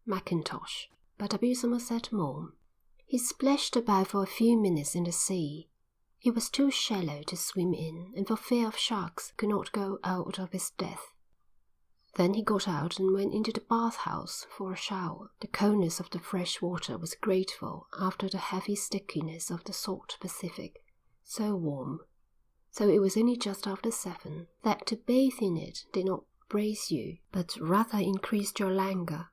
Machintosh by W. Somerset Maugham. He splashed about for a few minutes in the sea. It was too shallow to swim in, and for fear of sharks could not go out of his depth. Then he got out and went into the bath-house for a shower. The coldness of the fresh water was grateful after the heavy stickiness of the salt Pacific, so warm, though it was only just after 7, that to bathe in it did not brace you, but rather increased your languor.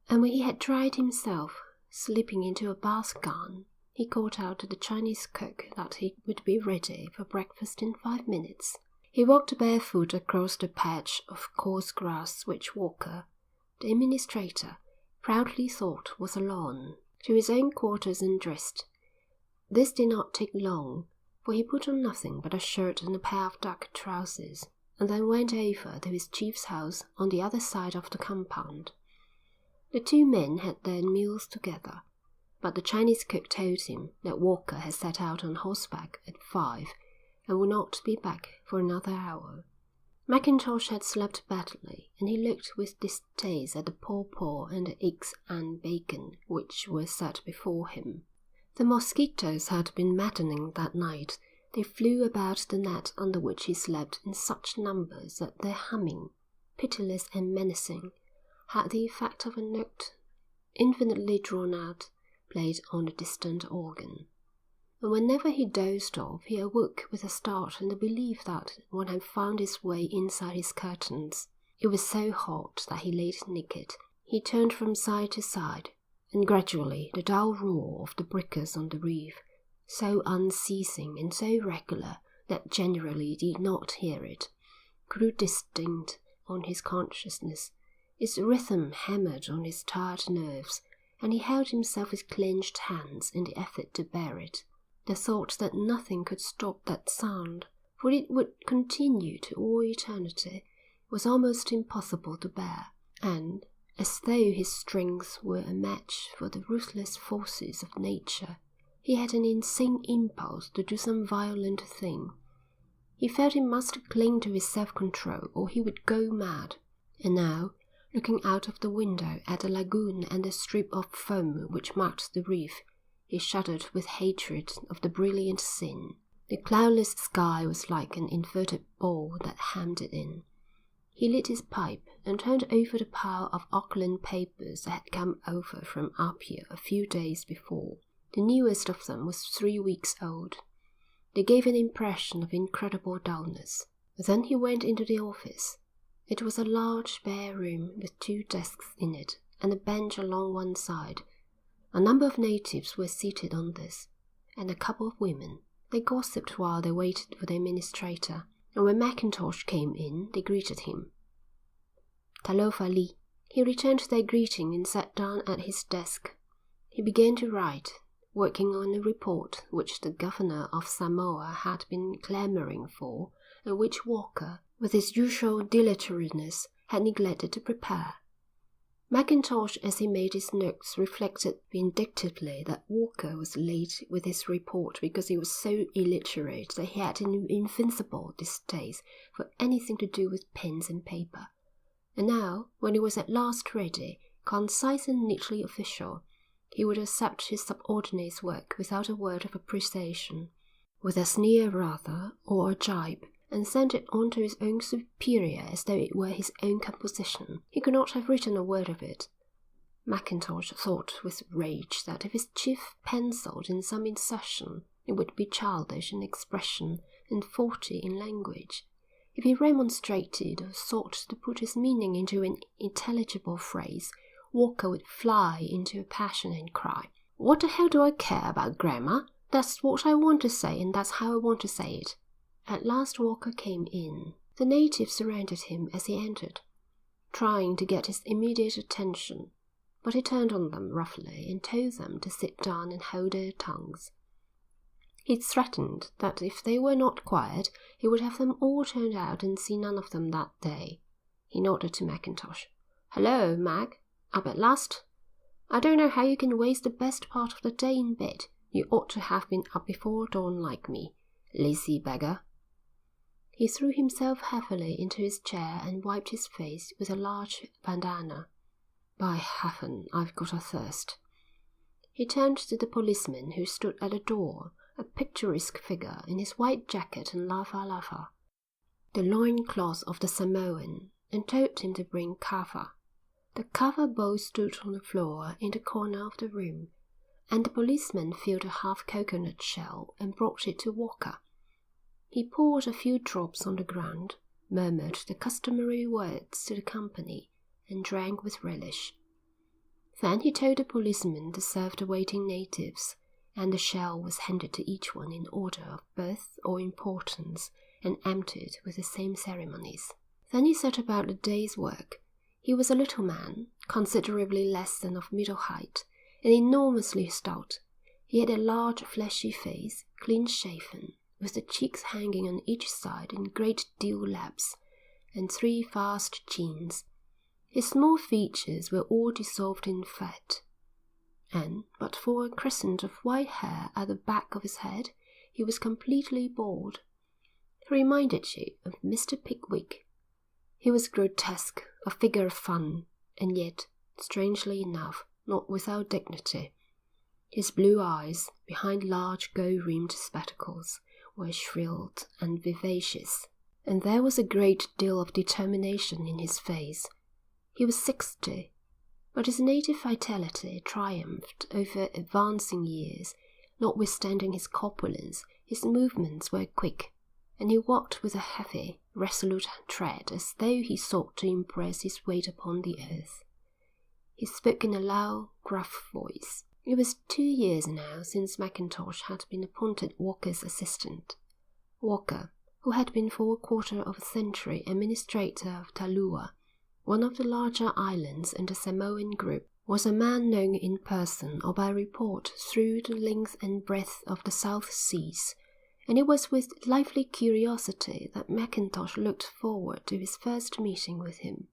And when he had dried himself, slipping into a bath-gown, he called out to the Chinese cook that he would be ready for breakfast in 5 minutes. He walked barefoot across the patch of coarse grass which Walker, the administrator, proudly thought was a lawn, to his own quarters and dressed. This did not take long, for he put on nothing but a shirt and a pair of duck trousers, and then went over to his chief's house on the other side of the compound. The two men had their meals together, but the Chinese cook told him that Walker had set out on horseback at 5 and would not be back for another hour. Machintosh had slept badly, and he looked with distaste at the paw and the eggs and bacon which were set before him. The mosquitoes had been maddening that night. They flew about the net under which he slept in such numbers that their humming, pitiless and menacing, had the effect of a note, infinitely drawn out, played on a distant organ. And whenever he dozed off, he awoke with a start and the belief that one had found his way inside his curtains. It was so hot that he laid naked. He turned from side to side, and gradually the dull roar of the breakers on the reef, so unceasing and so regular that generally did not hear it, grew distinct on his consciousness. Its rhythm hammered on his tired nerves, and he held himself with clenched hands in the effort to bear it. The thought that nothing could stop that sound, for it would continue to all eternity, was almost impossible to bear, and, as though his strength were a match for the ruthless forces of nature, he had an insane impulse to do some violent thing. He felt he must cling to his self-control, or he would go mad. And now, looking out of the window at the lagoon and the strip of foam which marked the reef, he shuddered with hatred of the brilliant scene. The cloudless sky was like an inverted ball that hemmed it in. He lit his pipe and turned over the pile of Auckland papers that had come over from Apia a few days before. The newest of them was 3 weeks old. They gave an impression of incredible dullness. Then he went into the office. It was a large bare room with 2 desks in it and a bench along one side. A number of natives were seated on this, and a couple of women. They gossiped while they waited for the administrator, and when Machintosh came in, they greeted him. Talofa li. He returned their greeting and sat down at his desk. He began to write, working on a report which the governor of Samoa had been clamouring for, and which Walker, with his usual dilatoriness, had neglected to prepare. Machintosh, as he made his notes, reflected vindictively that Walker was late with his report because he was so illiterate that he had an invincible distaste for anything to do with pens and paper. And now, when it was at last ready, concise and neatly official, he would accept his subordinate's work without a word of appreciation, with a sneer rather, or a jibe, and sent it on to his own superior as though it were his own composition. He could not have written a word of it. Machintosh thought with rage that if his chief pencilled in some insertion, it would be childish in expression and faulty in language. If he remonstrated or sought to put his meaning into an intelligible phrase, Walker would fly into a passion and cry, "What the hell do I care about grammar? That's what I want to say, and that's how I want to say it." At last Walker came in. The natives surrounded him as he entered, trying to get his immediate attention, but he turned on them roughly and told them to sit down and hold their tongues. He threatened that if they were not quiet, he would have them all turned out and see none of them that day. He nodded to Machintosh. "Hello, Mac. Up at last? I don't know how you can waste the best part of the day in bed. You ought to have been up before dawn like me. Lazy beggar." He threw himself heavily into his chair and wiped his face with a large bandana. By heaven, I've got a thirst." He turned to the policeman who stood at the door, a picturesque figure in his white jacket and lava, the loin-cloth of the Samoan, and told him to bring kava. The kava bowl stood on the floor in the corner of the room, and the policeman filled a half coconut shell and brought it to Walker. He poured a few drops on the ground, murmured the customary words to the company, and drank with relish. Then he told the policeman to serve the waiting natives, and the shell was handed to each one in order of birth or importance, and emptied with the same ceremonies. Then he set about the day's work. He was a little man, considerably less than of middle height, and enormously stout. He had a large fleshy face, clean-shaven, with the cheeks hanging on each side in great dewlaps, and 3 vast chins. His small features were all dissolved in fat, and, but for a crescent of white hair at the back of his head, he was completely bald. He reminded you of Mr. Pickwick. He was grotesque, a figure of fun, and yet, strangely enough, not without dignity. His blue eyes, behind large gold-rimmed spectacles, were shrewd and vivacious, and there was a great deal of determination in his face. He was 60, but his native vitality triumphed over advancing years. Notwithstanding his corpulence, his movements were quick, and he walked with a heavy, resolute tread as though he sought to impress his weight upon the earth. He spoke in a loud, gruff voice. It was 2 years now since Machintosh had been appointed Walker's assistant. Walker, who had been for a quarter of a century administrator of Talua, one of the larger islands in the Samoan group, was a man known in person or by report through the length and breadth of the South Seas, and it was with lively curiosity that Machintosh looked forward to his first meeting with him.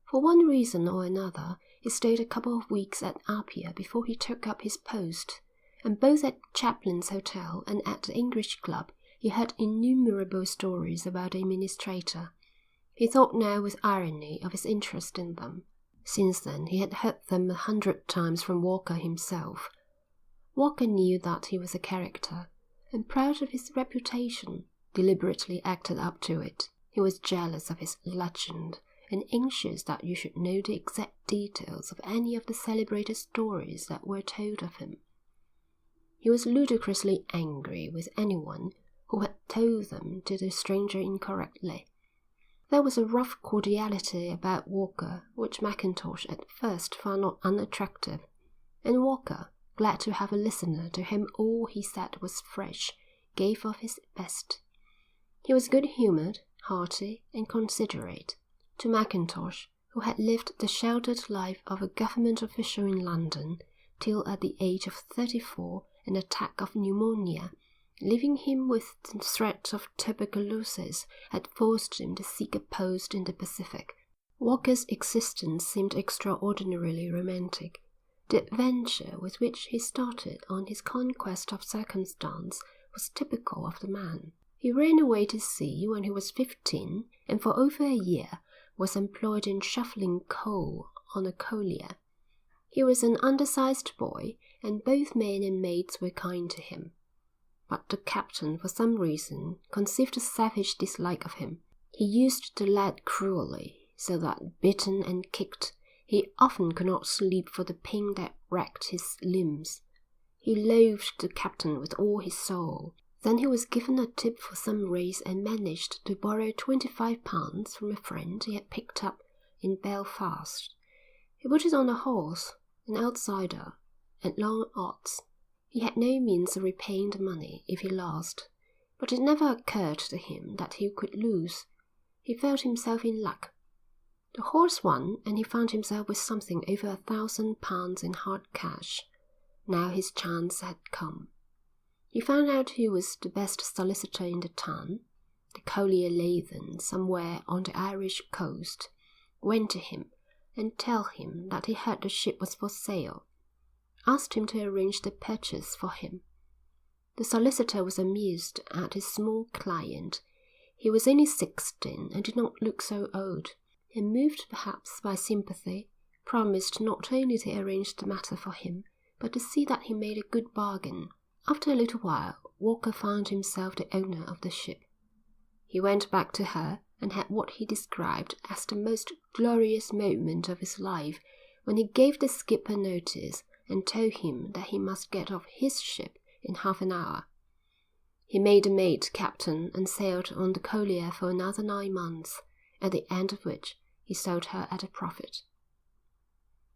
For one reason or another, he stayed a couple of weeks at Apia before he took up his post, and both at Chaplin's Hotel and at the English Club he heard innumerable stories about the administrator. He thought now with irony of his interest in them. Since then he had heard them 100 times from Walker himself. Walker knew that he was a character, and proud of his reputation, deliberately acted up to it. He was jealous of his legend, and anxious that you should know the exact details of any of the celebrated stories that were told of him. He was ludicrously angry with anyone who had told them to the stranger incorrectly. There was a rough cordiality about Walker which Machintosh at first found not unattractive, and Walker, glad to have a listener to whom all he said was fresh, gave of his best. He was good-humoured, hearty, and considerate. To Machintosh, who had lived the sheltered life of a government official in London till at the age of 34 an attack of pneumonia, leaving him with the threat of tuberculosis, had forced him to seek a post in the Pacific. Walker's existence seemed extraordinarily romantic. The adventure with which he started on his conquest of circumstance was typical of the man. He ran away to sea when he was 15, and for over a year was employed in shoveling coal on a collier. He was an undersized boy, and both men and maids were kind to him. But the captain, for some reason, conceived a savage dislike of him. He used the lad cruelly, so that, bitten and kicked, he often could not sleep for the pain that racked his limbs. He loathed the captain with all his soul. Then he was given a tip for some race and managed to borrow £25 from a friend he had picked up in Belfast. He put it on a horse, an outsider, at long odds. He had no means of repaying the money if he lost, but it never occurred to him that he could lose. He felt himself in luck. The horse won, and he found himself with something over £1,000 in hard cash. Now his chance had come. He found out who was the best solicitor in the town. The collier lay then somewhere on the Irish coast, went to him and told him that he heard the ship was for sale, asked him to arrange the purchase for him. The solicitor was amused at his small client. He was only 16 and did not look so old, and moved perhaps by sympathy, promised not only to arrange the matter for him, but to see that he made a good bargain. After a little while, Walker found himself the owner of the ship. He went back to her and had what he described as the most glorious moment of his life when he gave the skipper notice and told him that he must get off his ship in half an hour. He made the mate captain and sailed on the collier for another 9 months, at the end of which he sold her at a profit.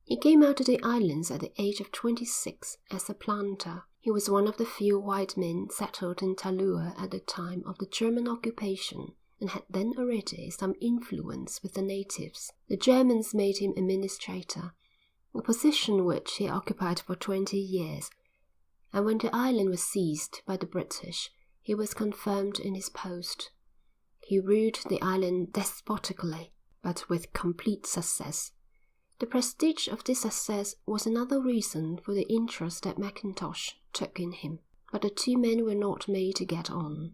He came out to the islands at the age of 26 as a planter. He was one of the few white men settled in Talua at the time of the German occupation, and had then already some influence with the natives. The Germans made him administrator, a position which he occupied for 20 years, and when the island was seized by the British, he was confirmed in his post. He ruled the island despotically, but with complete success. The prestige of this success was another reason for the interest that Mackintosh took in him. But the two men were not made to get on.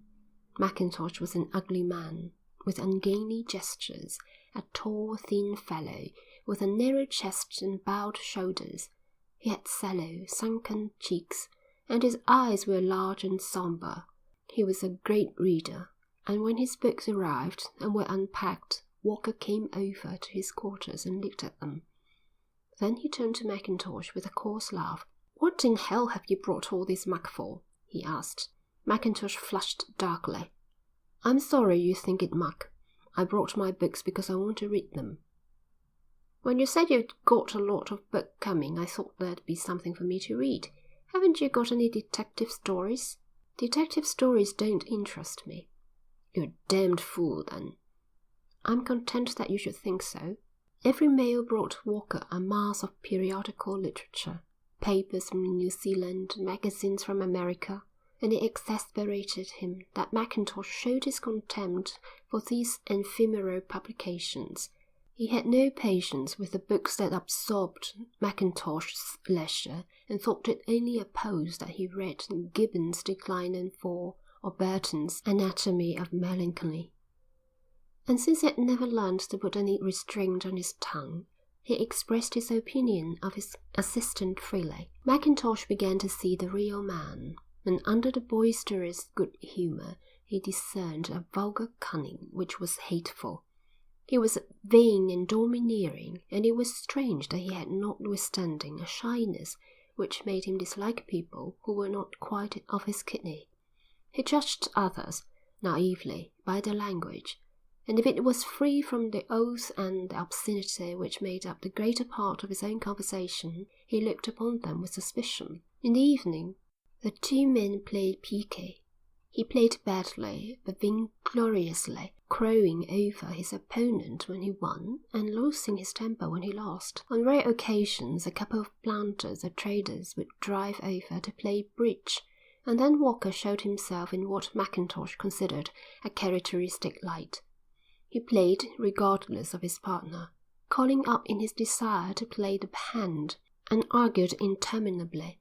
Mackintosh was an ugly man, with ungainly gestures, a tall, thin fellow, with a narrow chest and bowed shoulders. He had sallow, sunken cheeks, and his eyes were large and sombre. He was a great reader, and when his books arrived and were unpacked, Walker came over to his quarters and looked at them. Then he turned to Mackintosh with a coarse laugh. "What in hell have you brought all this muck for?" he asked. Mackintosh flushed darkly. "I'm sorry you think it muck. I brought my books because I want to read them." "When you said you'd got a lot of book coming, I thought there'd be something for me to read. Haven't you got any detective stories?" "Detective stories don't interest me." "You're a damned fool, then." "I'm content that you should think so." Every mail brought Walker a mass of periodical literature, papers from New Zealand, magazines from America, and it exasperated him that Mackintosh showed his contempt for these ephemeral publications. He had no patience with the books that absorbed Mackintosh's leisure, and thought it only a pose that he read Gibbon's Decline and Fall or Burton's Anatomy of Melancholy. And since he had never learned to put any restraint on his tongue, he expressed his opinion of his assistant freely. Mackintosh began to see the real man, and under the boisterous good humour he discerned a vulgar cunning which was hateful. He was vain and domineering, and it was strange that he had notwithstanding a shyness which made him dislike people who were not quite of his kidney. He judged others, naively, by their language, and if it was free from the oaths and the obscenity which made up the greater part of his own conversation, he looked upon them with suspicion. In the evening, the two men played piquet. He played badly, but vaingloriously, crowing over his opponent when he won, and losing his temper when he lost. On rare occasions, a couple of planters or traders would drive over to play bridge, and then Walker showed himself in what Mackintosh considered a characteristic light. He played regardless of his partner, calling up in his desire to play the hand, and argued interminably,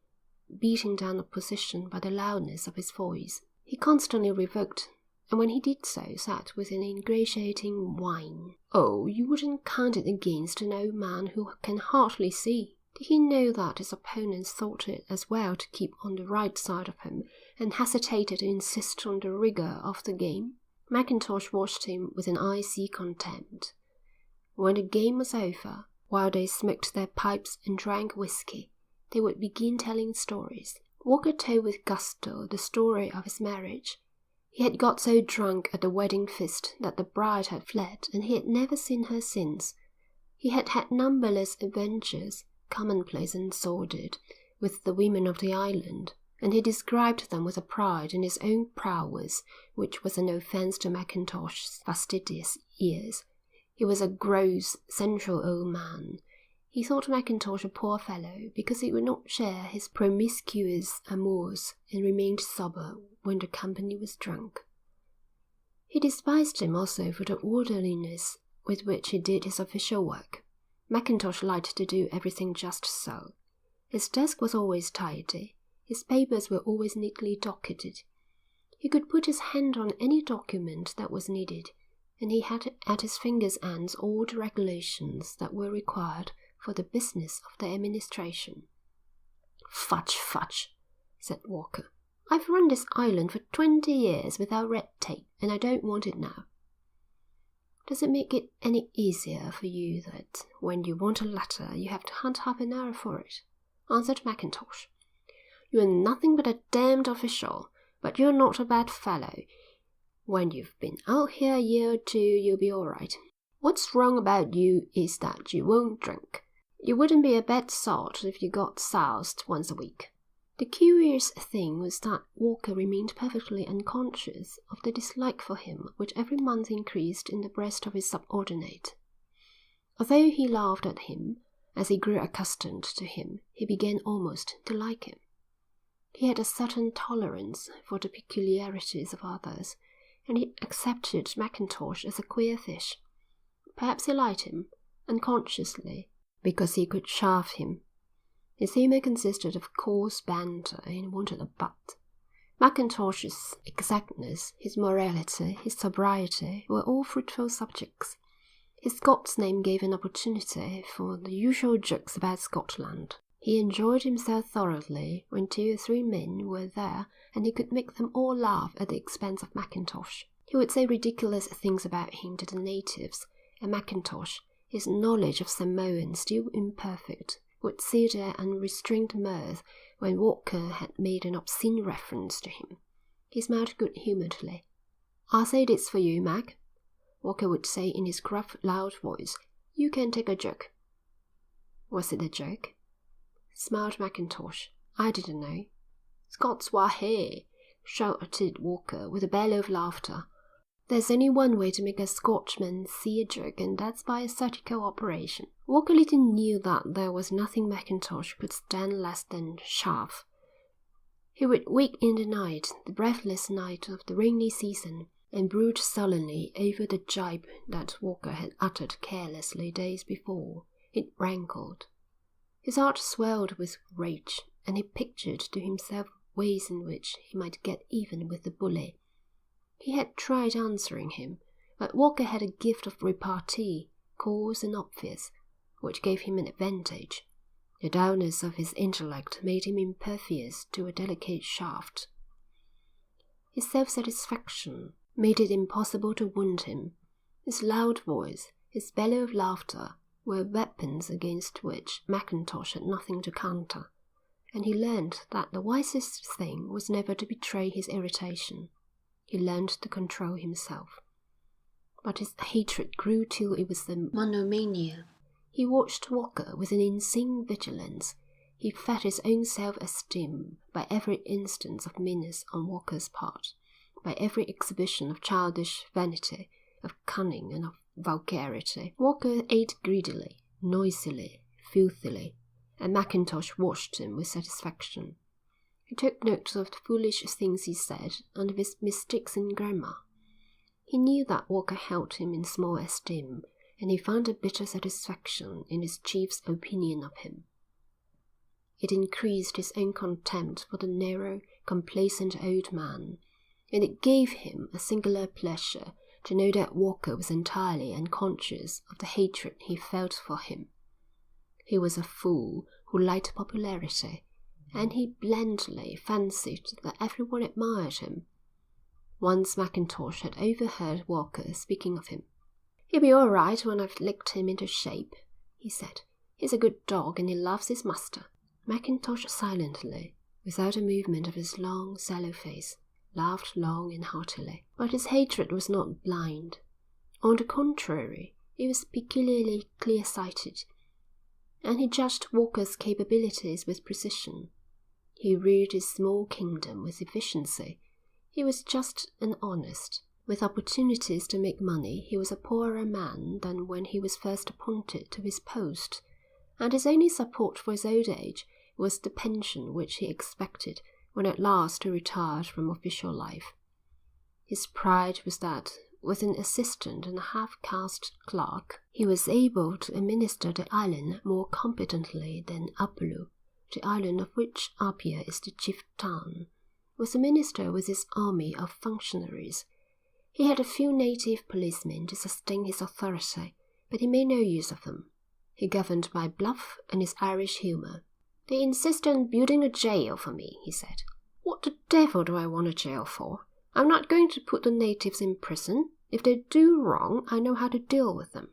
beating down opposition by the loudness of his voice. He constantly revoked, and when he did so, said with an ingratiating whine, "Oh, you wouldn't count it against an old man who can hardly see." Did he know that his opponents thought it as well to keep on the right side of him, and hesitated to insist on the rigour of the game? Mackintosh watched him with an icy contempt. When the game was over, while they smoked their pipes and drank whisky, they would begin telling stories. Walker told with gusto the story of his marriage. He had got so drunk at the wedding feast that the bride had fled, and he had never seen her since. He had had numberless adventures, commonplace and sordid, with the women of the island, and he described them with a pride in his own prowess which was an offence to Mackintosh's fastidious ears. He was a gross, sensual old man. He thought Mackintosh a poor fellow because he would not share his promiscuous amours and remained sober when the company was drunk. He despised him also for the orderliness with which he did his official work. Mackintosh liked to do everything just so. His desk was always tidy. His papers were always neatly docketed. He could put his hand on any document that was needed, and he had at his fingers' ends all the regulations that were required for the business of the administration. "Fudge, fudge," said Walker. "I've run this island for 20 years without red tape, and I don't want it now." "Does it make it any easier for you that when you want a letter you have to hunt half an hour for it?" answered Mackintosh. "You're nothing but a damned official, but you're not a bad fellow. When you've been out here a year or two you'll be all right. What's wrong about you is that you won't drink. You wouldn't be a bad sort if you got soused once a week." The curious thing was that Walker remained perfectly unconscious of the dislike for him which every month increased in the breast of his subordinate. Although he laughed at him, as he grew accustomed to him, he began almost to like him. He had a certain tolerance for the peculiarities of others, and he accepted Mackintosh as a queer fish. Perhaps he liked him, unconsciously, because he could chaff him. His humour consisted of coarse banter, and he wanted a butt. Mackintosh's exactness, his morality, his sobriety were all fruitful subjects. His Scots name gave an opportunity for the usual jokes about Scotland. He enjoyed himself thoroughly when 2 or 3 men were there, and he could make them all laugh at the expense of Mackintosh. He would say ridiculous things about him to the natives, and Mackintosh, his knowledge of Samoan still imperfect, would see their unrestrained mirth when Walker had made an obscene reference to him. He smiled good-humouredly. "I'll say this for you, Mac," Walker would say in his gruff, loud voice. "You can take a joke." "Was it a joke?" smiled Mackintosh. "I didn't know." "Scots were here," shouted Walker with a bellow of laughter. "There's only one way to make a Scotchman see a joke, and that's by a surgical operation." Walker little knew that there was nothing Mackintosh could stand less than chaff. He would wake in the night, the breathless night of the rainy season, and brood sullenly over the jibe that Walker had uttered carelessly days before. It rankled. His heart swelled with rage, and he pictured to himself ways in which he might get even with the bully. He had tried answering him, but Walker had a gift of repartee, coarse and obvious, which gave him an advantage. The dullness of his intellect made him impervious to a delicate shaft. His self-satisfaction made it impossible to wound him. His loud voice, his bellow of laughter, were weapons against which Mackintosh had nothing to counter, and he learned that the wisest thing was never to betray his irritation. He learned to control himself. But his hatred grew till it was a monomania. He watched Walker with an insane vigilance. He fed his own self-esteem by every instance of meanness on Walker's part, by every exhibition of childish vanity, of cunning and of vulgarity. Walker ate greedily, noisily, filthily, and Mackintosh watched him with satisfaction. He took note of the foolish things he said and of his mistakes in grammar. He knew that Walker held him in small esteem, and he found a bitter satisfaction in his chief's opinion of him. It increased his own contempt for the narrow, complacent old man, and it gave him a singular pleasure to know that Walker was entirely unconscious of the hatred he felt for him. He was a fool who liked popularity, and he blandly fancied that everyone admired him. Once Mackintosh had overheard Walker speaking of him. "He'll be all right when I've licked him into shape," he said. "He's a good dog and he loves his master." Mackintosh silently, without a movement of his long, sallow face, laughed long and heartily. But his hatred was not blind. On the contrary, it was peculiarly clear-sighted, and he judged Walker's capabilities with precision. He ruled his small kingdom with efficiency. He was just and honest. With opportunities to make money, he was a poorer man than when he was first appointed to his post, and his only support for his old age was the pension which he expected when at last he retired from official life. His pride was that, with an assistant and a half-caste clerk, he was able to administer the island more competently than Upolu, the island of which Apia is the chief town, was a minister with his army of functionaries. He had a few native policemen to sustain his authority, but he made no use of them. He governed by bluff and his Irish humour. "They insist on building a jail for me," he said. "What the devil do I want a jail for? I'm not going to put the natives in prison. If they do wrong, I know how to deal with them."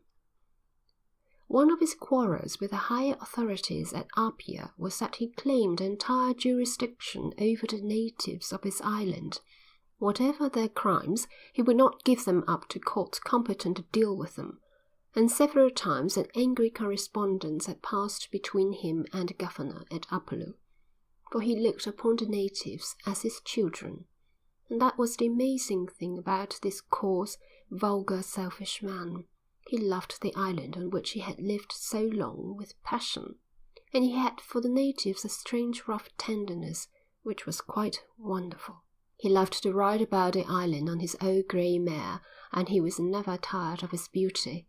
One of his quarrels with the higher authorities at Apia was that he claimed entire jurisdiction over the natives of his island. Whatever their crimes, he would not give them up to courts competent to deal with them, and several times an angry correspondence had passed between him and the governor at Upolu, for he looked upon the natives as his children. And that was the amazing thing about this coarse, vulgar, selfish man. He loved the island on which he had lived so long with passion, and he had for the natives a strange rough tenderness which was quite wonderful. He loved to ride about the island on his old grey mare, and he was never tired of its beauty.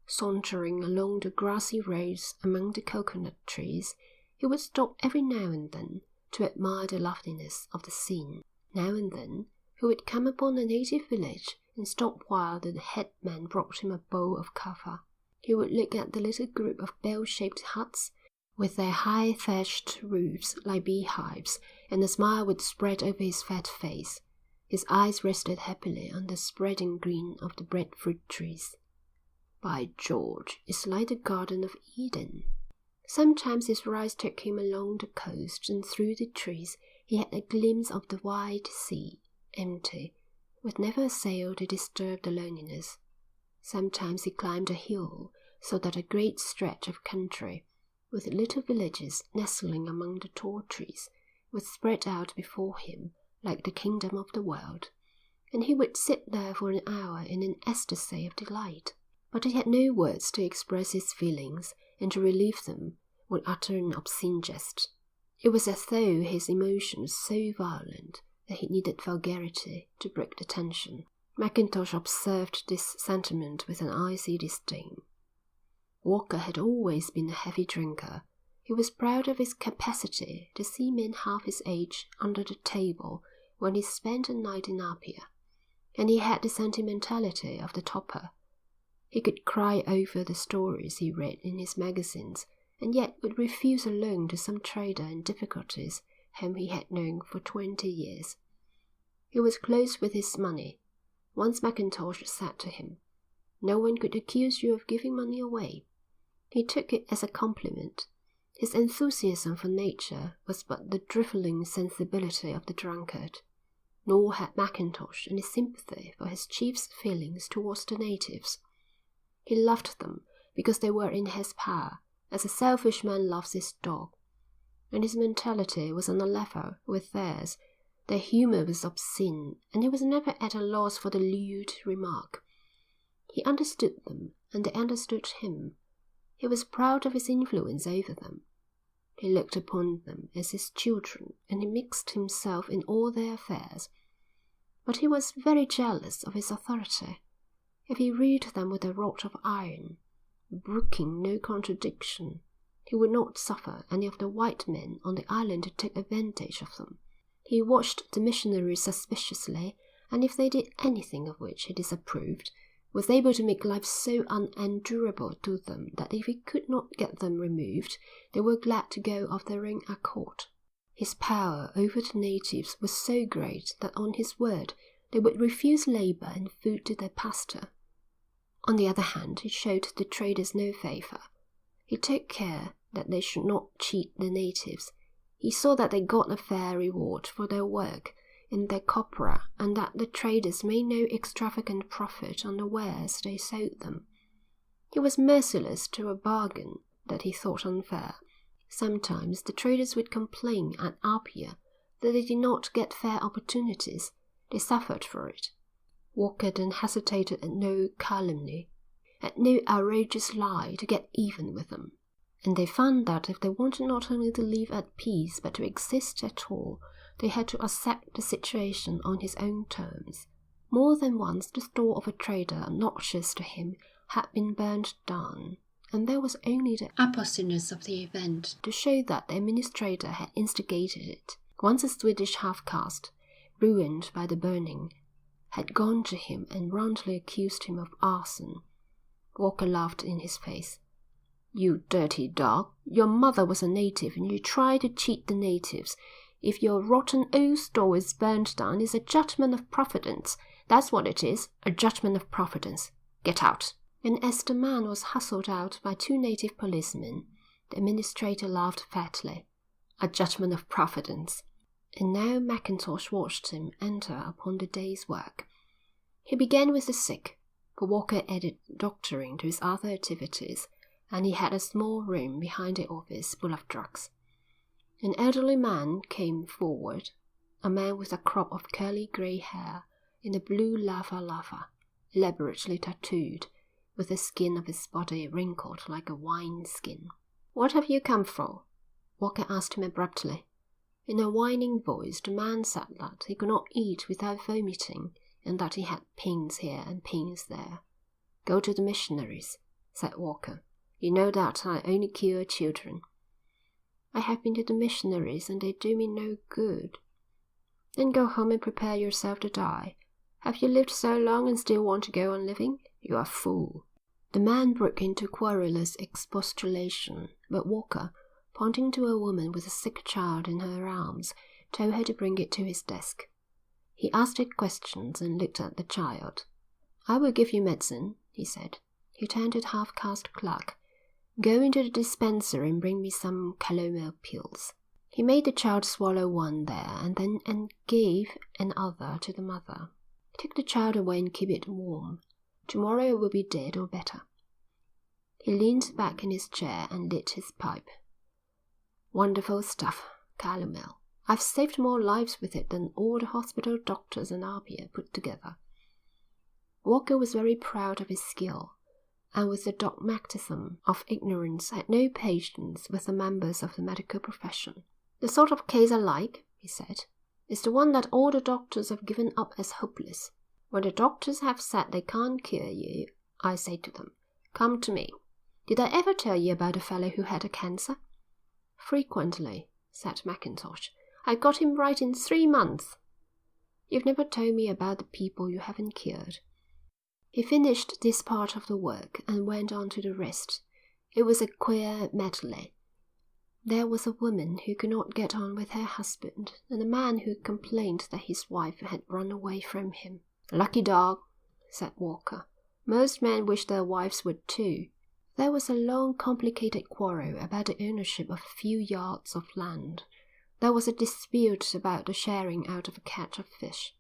Sauntering along the grassy roads among the coconut trees, he would stop every now and then to admire the loveliness of the scene. Now and then he would come upon a native village and stop while the headman brought him a bowl of kava. He would look at the little group of bell-shaped huts with their high thatched roofs like beehives, and a smile would spread over his fat face. His eyes rested happily on the spreading green of the breadfruit trees. "By George, it's like the Garden of Eden." Sometimes his rides took him along the coast, and through the trees he had a glimpse of the wide sea, empty, with never a sail to disturb the loneliness. Sometimes he climbed a hill, so that a great stretch of country, with little villages nestling among the tall trees, was spread out before him like the kingdom of the world, and he would sit there for an hour in an ecstasy of delight. But he had no words to express his feelings, and to relieve them would utter an obscene jest. It was as though his emotion was so violent that he needed vulgarity to break the tension. Mackintosh observed this sentiment with an icy disdain. Walker had always been a heavy drinker. He was proud of his capacity to see men half his age under the table when he spent a night in Apia, and he had the sentimentality of the toper. He could cry over the stories he read in his magazines, and yet would refuse a loan to some trader in difficulties whom he had known for 20 years. He was close with his money. Once Mackintosh said to him, "No one could accuse you of giving money away." He took it as a compliment. His enthusiasm for nature was but the drivelling sensibility of the drunkard. Nor had Mackintosh any sympathy for his chief's feelings towards the natives. He loved them because they were in his power, as a selfish man loves his dog, and his mentality was on a level with theirs. Their humour was obscene, and he was never at a loss for the lewd remark. He understood them, and they understood him. He was proud of his influence over them. He looked upon them as his children, and he mixed himself in all their affairs. But he was very jealous of his authority. If he ruled them with a rod of iron, brooking no contradiction, he would not suffer any of the white men on the island to take advantage of them. He watched the missionaries suspiciously, and if they did anything of which he disapproved, was able to make life so unendurable to them that if he could not get them removed, they were glad to go of their own accord. His power over the natives was so great that on his word they would refuse labour and food to their pastor. On the other hand, he showed the traders no favour. He took care that they should not cheat the natives. He saw that they got a fair reward for their work in their copra, and that the traders made no extravagant profit on the wares they sold them. He was merciless to a bargain that he thought unfair. Sometimes the traders would complain at Apia that they did not get fair opportunities. They suffered for it. Walker then hesitated at no calumny, at no outrageous lie to get even with them. And they found that if they wanted not only to live at peace but to exist at all, they had to accept the situation on his own terms. More than once the store of a trader obnoxious to him had been burned down, and there was only the appositeness of the event to show that the administrator had instigated it. Once a Swedish half-caste, ruined by the burning, had gone to him and roundly accused him of arson. Walker laughed in his face. You dirty dog. Your mother was a native and you try to cheat the natives. If your rotten old store is burned down, it's a judgment of Providence. That's what it is, a judgment of Providence. Get out." And as the man was hustled out by 2 native policemen, the administrator laughed fatly. A judgment of Providence. And now Mackintosh watched him enter upon the day's work. He began with the sick, for Walker added doctoring to his other activities, and he had a small room behind the office full of drugs. An elderly man came forward, a man with a crop of curly grey hair in a blue lava, elaborately tattooed, with the skin of his body wrinkled like a wine skin. "What have you come for?" Walker asked him abruptly. In a whining voice the man said that he could not eat without vomiting, and that he had pains here and pains there. "Go to the missionaries," said Walker. "You know that I only cure children." "I have been to the missionaries and they do me no good." "Then go home and prepare yourself to die. Have you lived so long and still want to go on living? You are a fool." The man broke into querulous expostulation, but Walker, pointing to a woman with a sick child in her arms, told her to bring it to his desk. He asked her questions and looked at the child. "I will give you medicine," he said. He turned to the half-caste clerk. "Go into the dispensary and bring me some calomel pills." He made the child swallow one there and gave another to the mother. "Take the child away and keep it warm. Tomorrow it will be dead or better." He leaned back in his chair and lit his pipe. "Wonderful stuff, calomel. I've saved more lives with it than all the hospital doctors in Apia put together." Walker was very proud of his skill, and with the dogmatism of ignorance had no patience with the members of the medical profession. "The sort of case I like," he said, "is the one that all the doctors have given up as hopeless. When the doctors have said they can't cure you, I say to them, 'Come to me.' Did I ever tell you about a fellow who had a cancer?" "Frequently," said Mackintosh. "I got him right in 3 months." "You've never told me about the people you haven't cured." He finished this part of the work and went on to the rest. It was a queer medley. There was a woman who could not get on with her husband, and a man who complained that his wife had run away from him. "Lucky dog," said Walker. "Most men wish their wives would too." There was a long, complicated quarrel about the ownership of a few yards of land. There was a dispute about the sharing out of a catch of fish.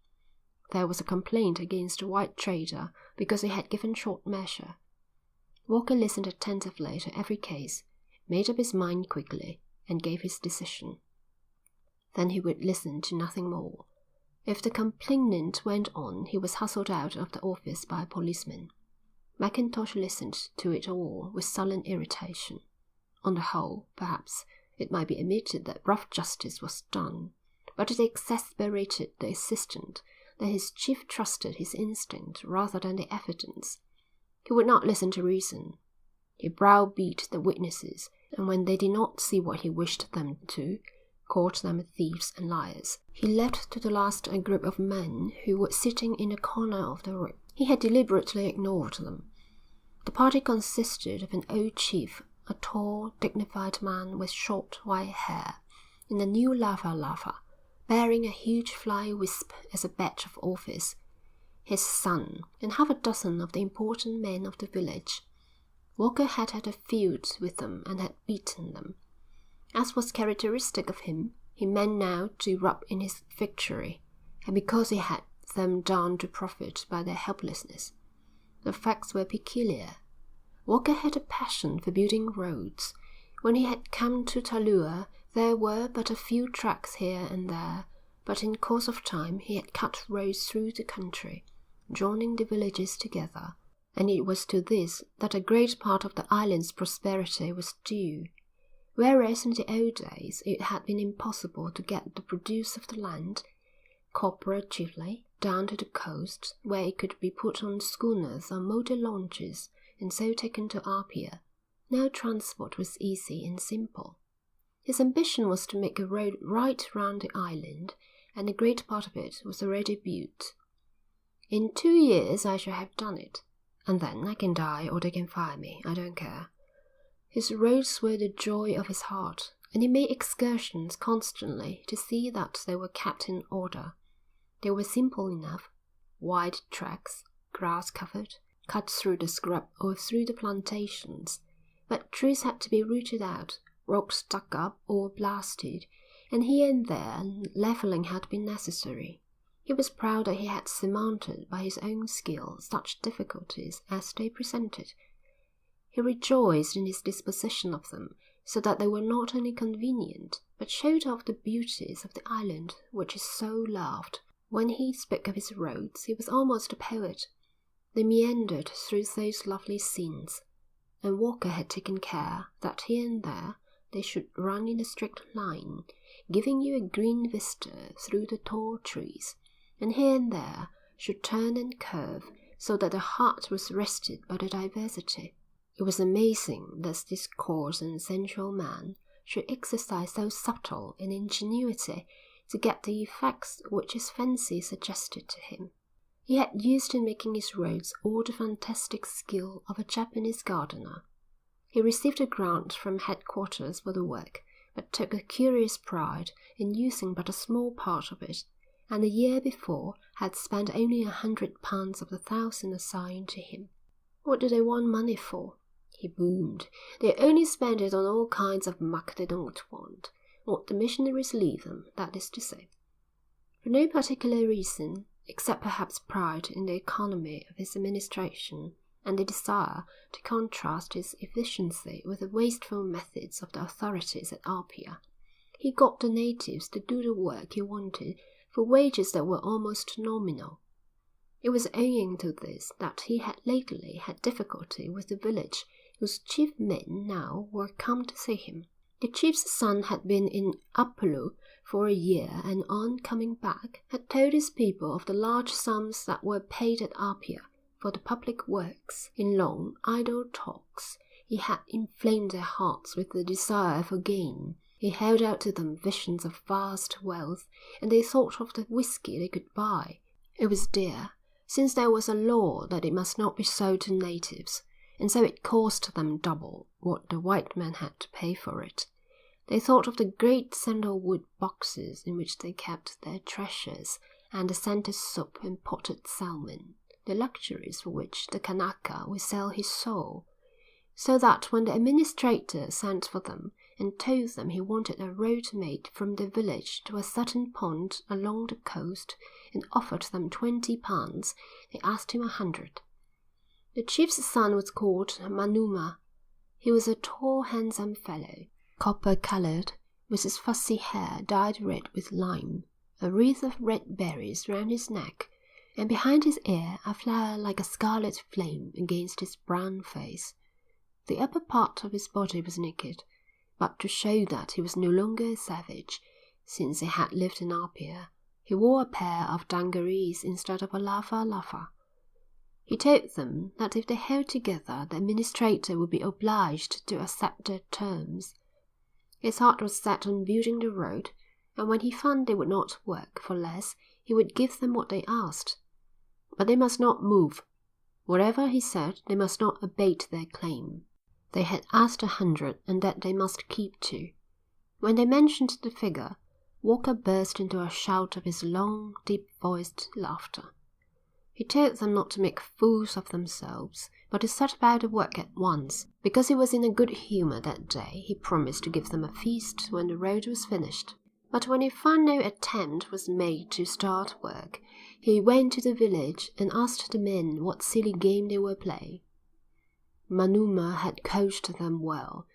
There was a complaint against the white trader because he had given short measure. Walker listened attentively to every case, made up his mind quickly, and gave his decision. Then he would listen to nothing more. If the complainant went on, he was hustled out of the office by a policeman. Mackintosh listened to it all with sullen irritation. On the whole, perhaps, it might be admitted that rough justice was done, but it exasperated the assistant that his chief trusted his instinct rather than the evidence. He would not listen to reason. He browbeat the witnesses, and when they did not see what he wished them to, called them thieves and liars. He left to the last a group of men who were sitting in a corner of the room. He had deliberately ignored them. The party consisted of an old chief, a tall, dignified man with short white hair, in a new lava, bearing a huge fly wisp as a badge of office, his son, and half a dozen of the important men of the village. Walker had had a feud with them and had beaten them. As was characteristic of him, he meant now to rub in his victory, and because he had them down to profit by their helplessness. The facts were peculiar. Walker had a passion for building roads. When he had come to Talua, there were but a few tracks here and there, but in course of time he had cut roads through the country, joining the villages together, and it was to this that a great part of the island's prosperity was due. Whereas in the old days it had been impossible to get the produce of the land, copra chiefly, down to the coast, where it could be put on schooners or motor launches and so taken to Apia, now transport was easy and simple. His ambition was to make a road right round the island, and a great part of it was already built. "In 2 years I shall have done it, and then I can die or they can fire me, I don't care. His roads were the joy of his heart, and he made excursions constantly to see that they were kept in order. They were simple enough, wide tracks, grass-covered, cut through the scrub or through the plantations, but trees had to be rooted out, rocks dug up or blasted, and here and there levelling had been necessary. He was proud that he had surmounted by his own skill such difficulties as they presented. He rejoiced in his disposition of them, so that they were not only convenient, but showed off the beauties of the island which he so loved. When he spoke of his roads, he was almost a poet. They meandered through those lovely scenes, and Walker had taken care that here and there they should run in a straight line, giving you a green vista through the tall trees, and here and there should turn and curve, so that the heart was rested by the diversity. It was amazing that this coarse and sensual man should exercise so subtle an ingenuity to get the effects which his fancy suggested to him. He had used in making his roads all the fantastic skill of a Japanese gardener. He received a grant from headquarters for the work, but took a curious pride in using but a small part of it, and the year before had spent only £100 of the 1,000 assigned to him. What do they want money for? He boomed. They only spend it on all kinds of muck they don't want, what the missionaries leave them, that is to say. For no particular reason, except perhaps pride in the economy of his administration, and the desire to contrast its efficiency with the wasteful methods of the authorities at Apia, he got the natives to do the work he wanted for wages that were almost nominal. It was owing to this that he had lately had difficulty with the village, whose chief men now were come to see him. The chief's son had been in Upolu for a year, and on coming back had told his people of the large sums that were paid at Apia for the public works. In long, idle talks, he had inflamed their hearts with the desire for gain. He held out to them visions of vast wealth, and they thought of the whisky they could buy. It was dear, since there was a law that it must not be sold to natives, and so it cost them double what the white man had to pay for it. They thought of the great sandalwood boxes in which they kept their treasures, and the scented soup and potted salmon, the luxuries for which the Kanaka would sell his soul, so that when the administrator sent for them and told them he wanted a road made from the village to a certain pond along the coast and offered them £20, they asked him 100. The chief's son was called Manuma. He was a tall, handsome fellow, copper-coloured, with his fussy hair dyed red with lime, a wreath of red berries round his neck, and behind his ear a flower like a scarlet flame against his brown face. The upper part of his body was naked, but to show that he was no longer a savage, since he had lived in Apia, he wore a pair of dungarees instead of a lava. He told them that if they held together, the administrator would be obliged to accept their terms. His heart was set on building the road, and when he found they would not work for less, he would give them what they asked. But they must not move. Whatever he said, they must not abate their claim. They had asked 100, and that they must keep to. When they mentioned the figure, Walker burst into a shout of his long, deep-voiced laughter. He told them not to make fools of themselves, but to set about the work at once. Because he was in a good humour that day, he promised to give them a feast when the road was finished. But when he found no attempt was made to start work, he went to the village and asked the men what silly game they were playing. Manuma had coached them well.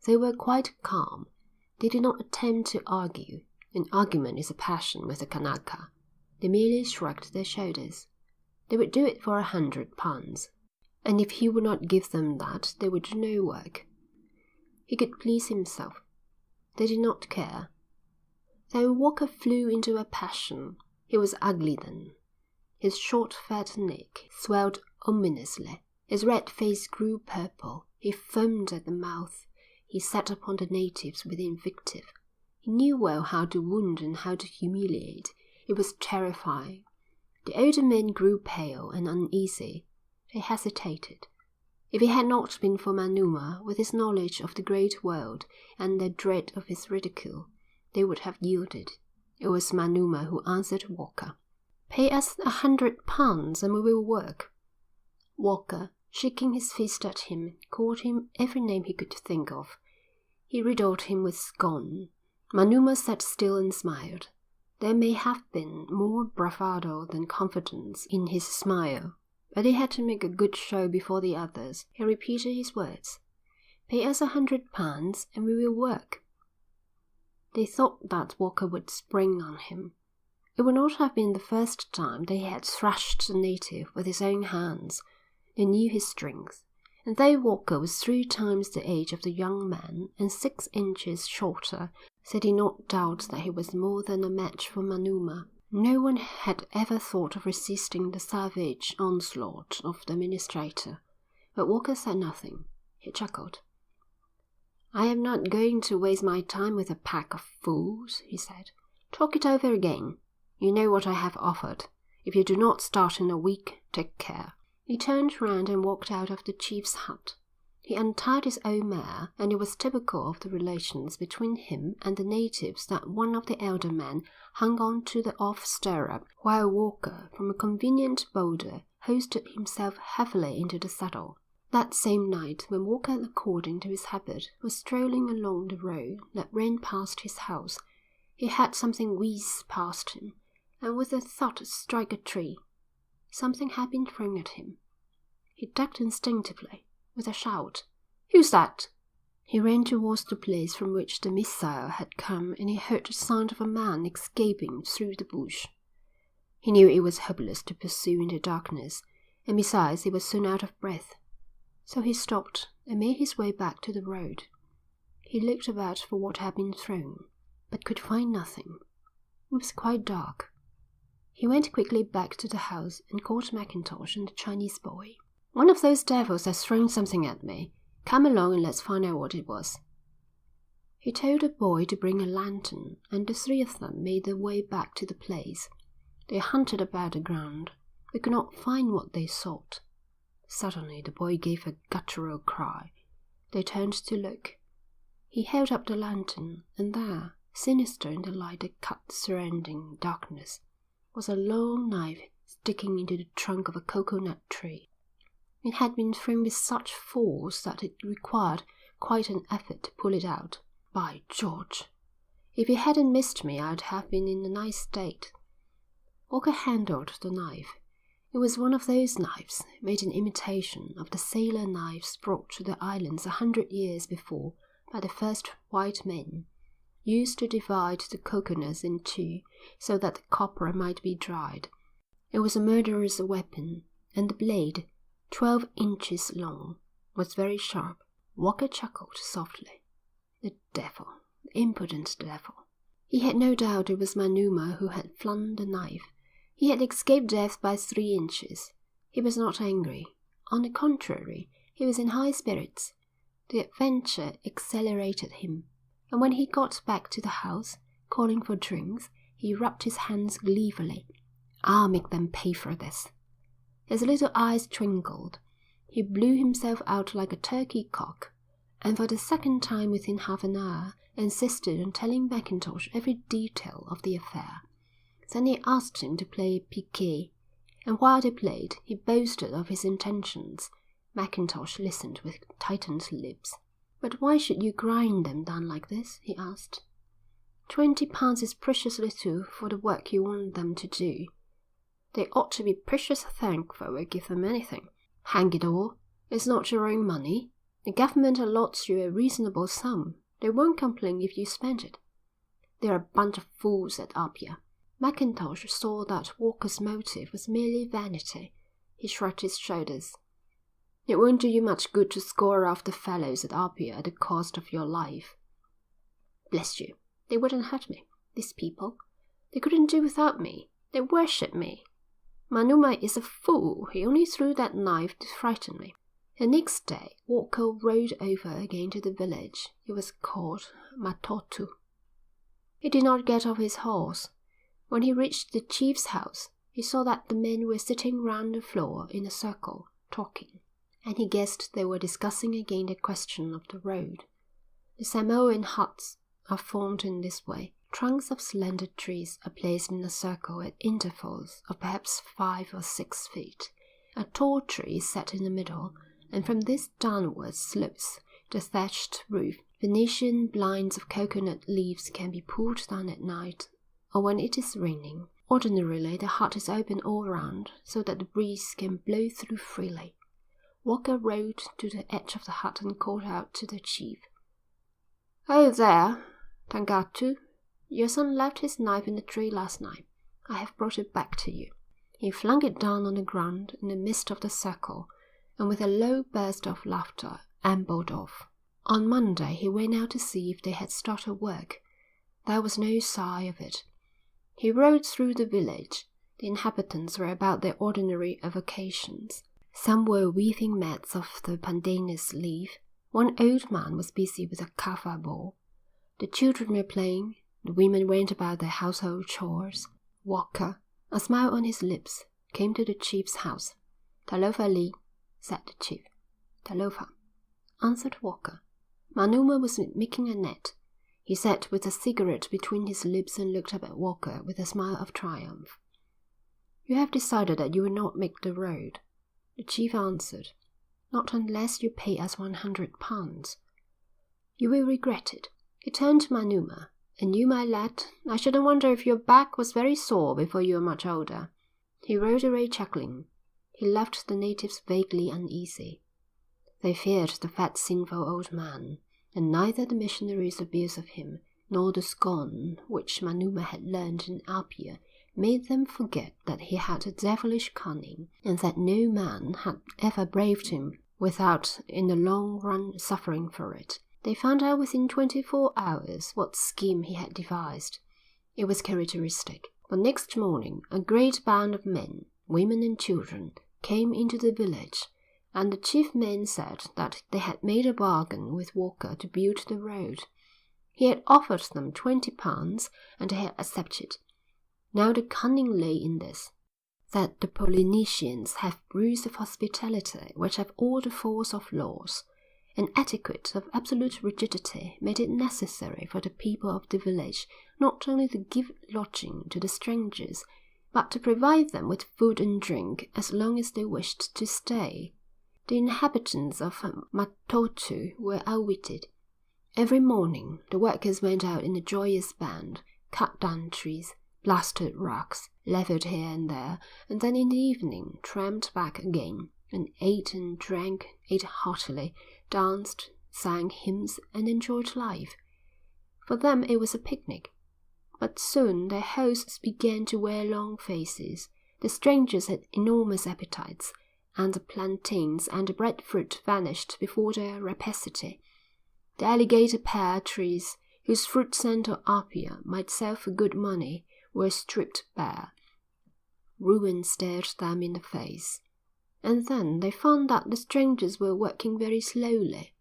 They were quite calm. They did not attempt to argue. An argument is a passion with the Kanaka. They merely shrugged their shoulders. They would do it for £100, and if he would not give them that, they would do no work. He could please himself. They did not care. Then Walker flew into a passion. He was ugly then. His short fat neck swelled ominously. His red face grew purple. He foamed at the mouth. He set upon the natives with invective. He knew well how to wound and how to humiliate. It was terrifying. The older men grew pale and uneasy. They hesitated. If it had not been for Manuma, with his knowledge of the great world and their dread of his ridicule, they would have yielded. It was Manuma who answered Walker. "Pay us £100 and we will work." Walker, shaking his fist at him, called him every name he could think of. He riddled him with scorn. Manuma sat still and smiled. There may have been more bravado than confidence in his smile, but he had to make a good show before the others. He repeated his words. "Pay us £100 and we will work." They thought that Walker would spring on him. It would not have been the first time that he had thrashed a native with his own hands. They knew his strength, and though Walker was 3 times the age of the young man and 6 inches shorter, they did not doubt that he was more than a match for Manuma. No one had ever thought of resisting the savage onslaught of the administrator, but Walker said nothing. He chuckled. "I am not going to waste my time with a pack of fools," he said. "Talk it over again. You know what I have offered. If you do not start in a week, take care." He turned round and walked out of the chief's hut. He untied his old mare, and it was typical of the relations between him and the natives that one of the elder men hung on to the off stirrup, while Walker, from a convenient boulder, hoisted himself heavily into the saddle. That same night, when Walker, according to his habit, was strolling along the road that ran past his house, he heard something whiz past him, and with a thud strike a tree. Something had been thrown at him. He ducked instinctively, with a shout. "Who's that?" He ran towards the place from which the missile had come, and he heard the sound of a man escaping through the bush. He knew it was hopeless to pursue in the darkness, and besides he was soon out of breath. So he stopped and made his way back to the road. He looked about for what had been thrown, but could find nothing. It was quite dark. He went quickly back to the house and called Machintosh and the Chinese boy. "One of those devils has thrown something at me. Come along and let's find out what it was." He told the boy to bring a lantern, and the 3 of them made their way back to the place. They hunted about the ground, but could not find what they sought. Suddenly the boy gave a guttural cry. They turned to look. He held up the lantern, and there, sinister in the light that cut the surrounding darkness, was a long knife sticking into the trunk of a coconut tree. It had been thrown with such force that it required quite an effort to pull it out. By George! If it hadn't missed me, I'd have been in a nice state. Walker handled the knife. It was one of those knives made in imitation of the sailor knives brought to the islands 100 years before by the first white men, used to divide the coconuts in 2 so that the copra might be dried. It was a murderous weapon, and the blade, 12 inches long, was very sharp. Walker chuckled softly. The devil, the impudent devil. He had no doubt it was Manuma who had flung the knife. He had escaped death by 3 inches. He was not angry. On the contrary, he was in high spirits. The adventure exhilarated him, and when he got back to the house, calling for drinks, he rubbed his hands gleefully. "I'll make them pay for this." His little eyes twinkled. He blew himself out like a turkey cock, and for the second time within half an hour insisted on telling Mackintosh every detail of the affair. Then he asked him to play piquet, and while they played, he boasted of his intentions. Mackintosh listened with tightened lips. "But why should you grind them down like this?" he asked. £20 is precious little for the work you want them to do. They ought to be precious thankful I give them anything. Hang it all, it's not your own money. The government allots you a reasonable sum. They won't complain if you spend it. They're a bunch of fools at Apia. Mackintosh saw that Walker's motive was merely vanity. He shrugged his shoulders. "It won't do you much good to score off the fellows at Apia at the cost of your life." "Bless you, they wouldn't hurt me, these people. They couldn't do without me. They worship me. Manuma is a fool. He only threw that knife to frighten me." The next day, Walker rode over again to the village. It was called Matotu. He did not get off his horse. When he reached the chief's house, he saw that the men were sitting round the floor in a circle, talking, and he guessed they were discussing again the question of the road. The Samoan huts are formed in this way. Trunks of slender trees are placed in a circle at intervals of perhaps 5 or 6 feet. A tall tree is set in the middle, and from this downwards slopes the thatched roof. Venetian blinds of coconut leaves can be pulled down at night, or when it is raining. Ordinarily, the hut is open all round, so that the breeze can blow through freely. Walker rode to the edge of the hut and called out to the chief. "Oh, there, Tangatu, your son left his knife in the tree last night. I have brought it back to you." He flung it down on the ground in the midst of the circle, and with a low burst of laughter ambled off. On Monday he went out to see if they had started work. There was no sign of it. He rode through the village. The inhabitants were about their ordinary avocations. Some were weaving mats of the pandanus leaf. One old man was busy with a kava ball. The children were playing. The women went about their household chores. Walker, a smile on his lips, came to the chief's house. "Talofa Lee," said the chief. "Talofa," answered Walker. Manuma was making a net. He sat with a cigarette between his lips and looked up at Walker with a smile of triumph. "You have decided that you will not make the road?" The chief answered. "Not unless you pay us £100. You will regret it." He turned to Manuma. "And you, my lad, I shouldn't wonder if your back was very sore before you were much older." He rode away chuckling. He left the natives vaguely uneasy. They feared the fat, sinful old man, and neither the missionaries' abuse of him nor the scorn which Manuma had learned in Apia made them forget that he had a devilish cunning, and that no man had ever braved him without in the long run suffering for it. They found out within 24 hours what scheme he had devised. It was characteristic. But next morning a great band of men, women and children came into the village, and the chief men said that they had made a bargain with Walker to build the road. He had offered them £20, and they had accepted. Now the cunning lay in this, that the Polynesians have rules of hospitality which have all the force of laws. An etiquette of absolute rigidity made it necessary for the people of the village not only to give lodging to the strangers, but to provide them with food and drink as long as they wished to stay. The inhabitants of Matotu were outwitted. Every morning the workers went out in a joyous band, cut down trees, blasted rocks, levelled here and there, and then in the evening tramped back again, and ate and drank, ate heartily, danced, sang hymns, and enjoyed life. For them it was a picnic. But soon their hosts began to wear long faces. The strangers had enormous appetites, and the plantains and the breadfruit vanished before their rapacity. The alligator pear trees, whose fruit scent of Apia might sell for good money, were stripped bare. Ruin stared them in the face. And then they found that the strangers were working very slowly.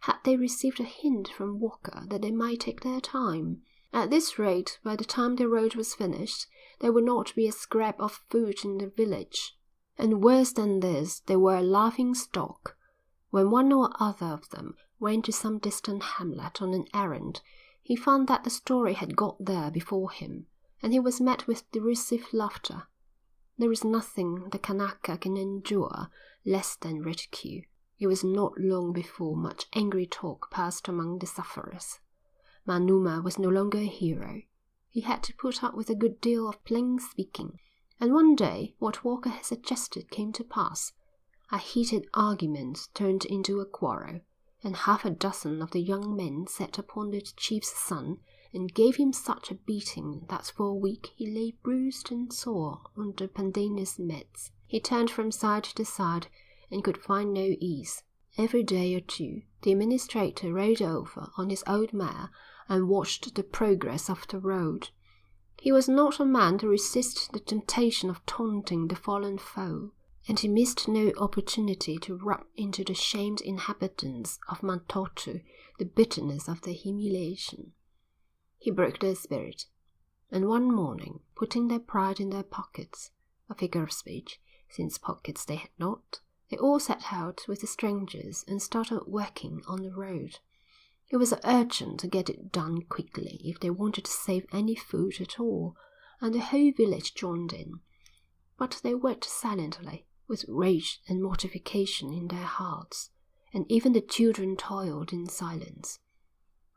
Had they received a hint from Walker that they might take their time? At this rate, by the time the road was finished, there would not be a scrap of food in the village. And worse than this, they were a laughing stock. When one or other of them went to some distant hamlet on an errand, he found that the story had got there before him, and he was met with derisive laughter. There is nothing the Kanaka can endure less than ridicule. It was not long before much angry talk passed among the sufferers. Manuma was no longer a hero. He had to put up with a good deal of plain speaking, and one day what Walker had suggested came to pass. A heated argument turned into a quarrel, and half a dozen of the young men set upon the chief's son and gave him such a beating that for a week he lay bruised and sore on the pandanus mats. He turned from side to side and could find no ease. Every day or two the administrator rode over on his old mare and watched the progress of the road. He was not a man to resist the temptation of taunting the fallen foe, and he missed no opportunity to rub into the shamed inhabitants of Matotu the bitterness of their humiliation. He broke their spirit, and one morning, putting their pride in their pockets, a figure of speech, since pockets they had not, They all set out with the strangers and started working on the road. It was urgent to get it done quickly if they wanted to save any food at all, and the whole village joined in. But they worked silently, with rage and mortification in their hearts, and even the children toiled in silence.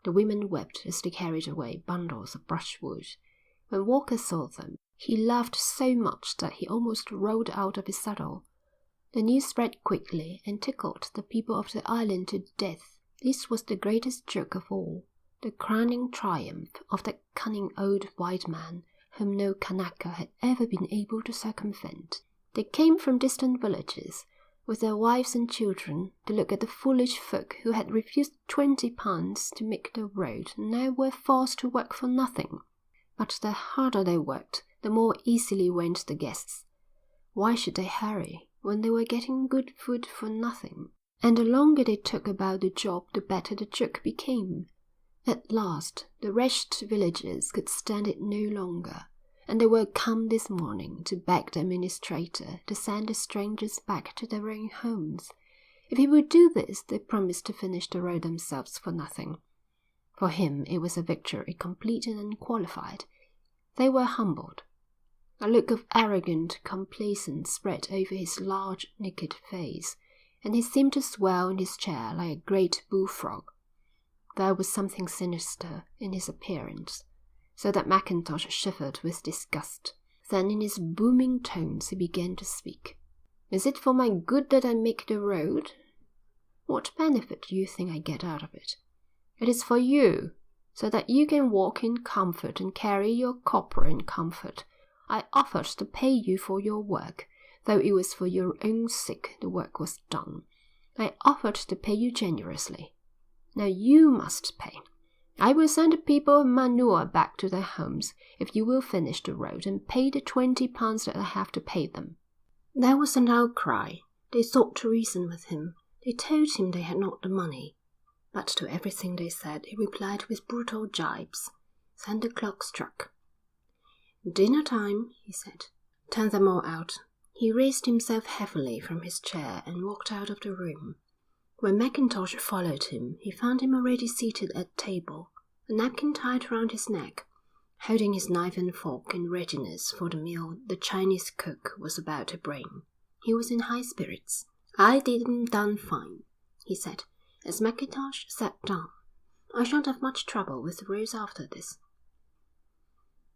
The women wept as they carried away bundles of brushwood. When Walker saw them, he laughed so much that he almost rolled out of his saddle. The news spread quickly and tickled the people of the island to death. This was the greatest joke of all, the crowning triumph of that cunning old white man whom no Kanaka had ever been able to circumvent. They came from distant villages, with their wives and children, to look at the foolish folk who had refused £20 to make the road and now were forced to work for nothing. But the harder they worked, the more easily went the guests. Why should they hurry when they were getting good food for nothing? And the longer they took about the job, the better the joke became. At last, the wretched villagers could stand it no longer, and they were come this morning to beg the administrator to send the strangers back to their own homes. If he would do this, they promised to finish the road themselves for nothing. For him it was a victory complete and unqualified. They were humbled. A look of arrogant complacence spread over his large, naked face, and he seemed to swell in his chair like a great bullfrog. There was something sinister in his appearance, so that Mackintosh shivered with disgust. Then in his booming tones he began to speak. "Is it for my good that I make the road? What benefit do you think I get out of it? It is for you, so that you can walk in comfort and carry your copra in comfort. I offered to pay you for your work, though it was for your own sake the work was done. I offered to pay you generously. Now you must pay. I will send the people of Manua back to their homes if you will finish the road and pay the £20 that I have to pay them." There was an outcry. They sought to reason with him. They told him they had not the money. But to everything they said he replied with brutal gibes. Then the clock struck. "Dinner time," he said. "Turn them all out." He raised himself heavily from his chair and walked out of the room. When Mackintosh followed him, he found him already seated at table, a napkin tied round his neck, holding his knife and fork in readiness for the meal the Chinese cook was about to bring. He was in high spirits. "I did 'em done fine," he said, as Mackintosh sat down. "I shan't have much trouble with the roads after this."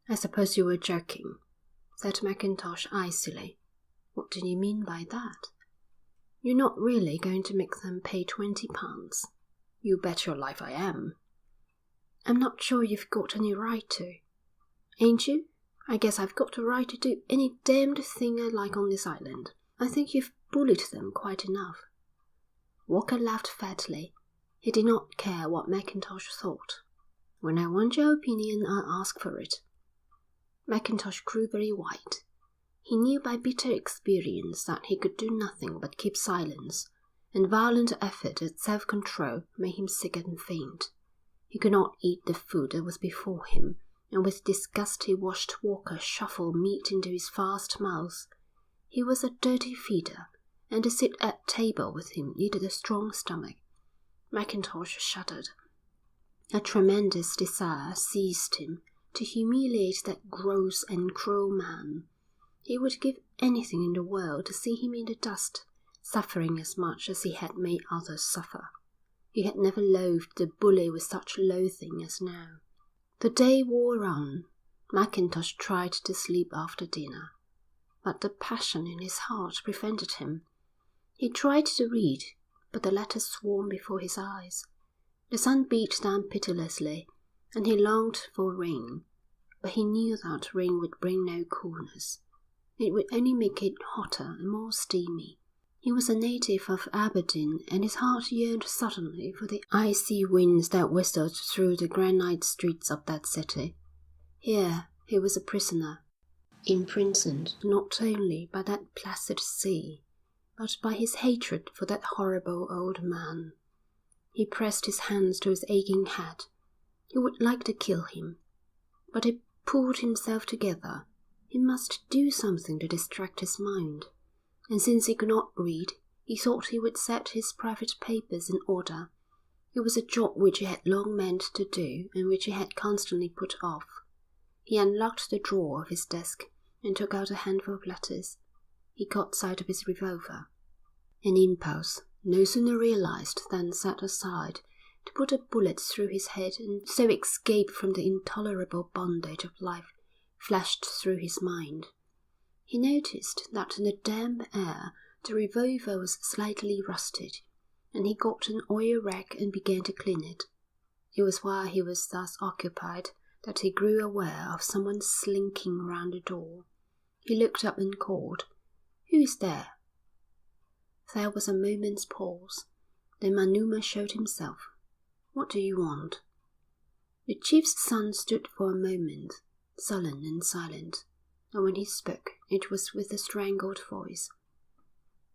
"I suppose you were joking," said Mackintosh icily. "What do you mean by that? You're not really going to make them pay £20? "You bet your life I am." "I'm not sure you've got any right to." "Ain't you? I guess I've got the right to do any damned thing I like on this island. I think you've bullied them quite enough." Walker laughed fatly. He did not care what Mackintosh thought. "When I want your opinion, I'll ask for it." Mackintosh grew very white. He knew by bitter experience that he could do nothing but keep silence, and violent effort at self-control made him sick and faint. He could not eat the food that was before him, and with disgust he watched Walker shuffle meat into his vast mouth. He was a dirty feeder, and to sit at table with him needed a strong stomach. Mackintosh shuddered. A tremendous desire seized him to humiliate that gross and cruel man. He would give anything in the world to see him in the dust, suffering as much as he had made others suffer. He had never loathed the bully with such loathing as now. The day wore on. Mackintosh tried to sleep after dinner, but the passion in his heart prevented him. He tried to read, but the letters swarmed before his eyes. The sun beat down pitilessly, and he longed for rain, but he knew that rain would bring no coolness. It would only make it hotter and more steamy. He was a native of Aberdeen, and his heart yearned suddenly for the icy winds that whistled through the granite streets of that city. Here he was a prisoner, imprisoned not only by that placid sea, but by his hatred for that horrible old man. He pressed his hands to his aching head. He would like to kill him, but he pulled himself together. He must do something to distract his mind, and since he could not read, He thought he would set his private papers in order. It was a job which he had long meant to do and which he had constantly put off. He unlocked the drawer of his desk and took out a handful of letters. He caught sight of his revolver. An impulse, no sooner realized than set aside, to put a bullet through his head and so escape from the intolerable bondage of life, flashed through his mind. He noticed that in the damp air the revolver was slightly rusted, and he got an oil rag and began to clean it. It was while he was thus occupied that he grew aware of someone slinking round the door. He looked up and called, "Who is there?" There was a moment's pause. Then Manuma showed himself. "What do you want?" The chief's son stood for a moment, sullen and silent, and when he spoke, it was with a strangled voice.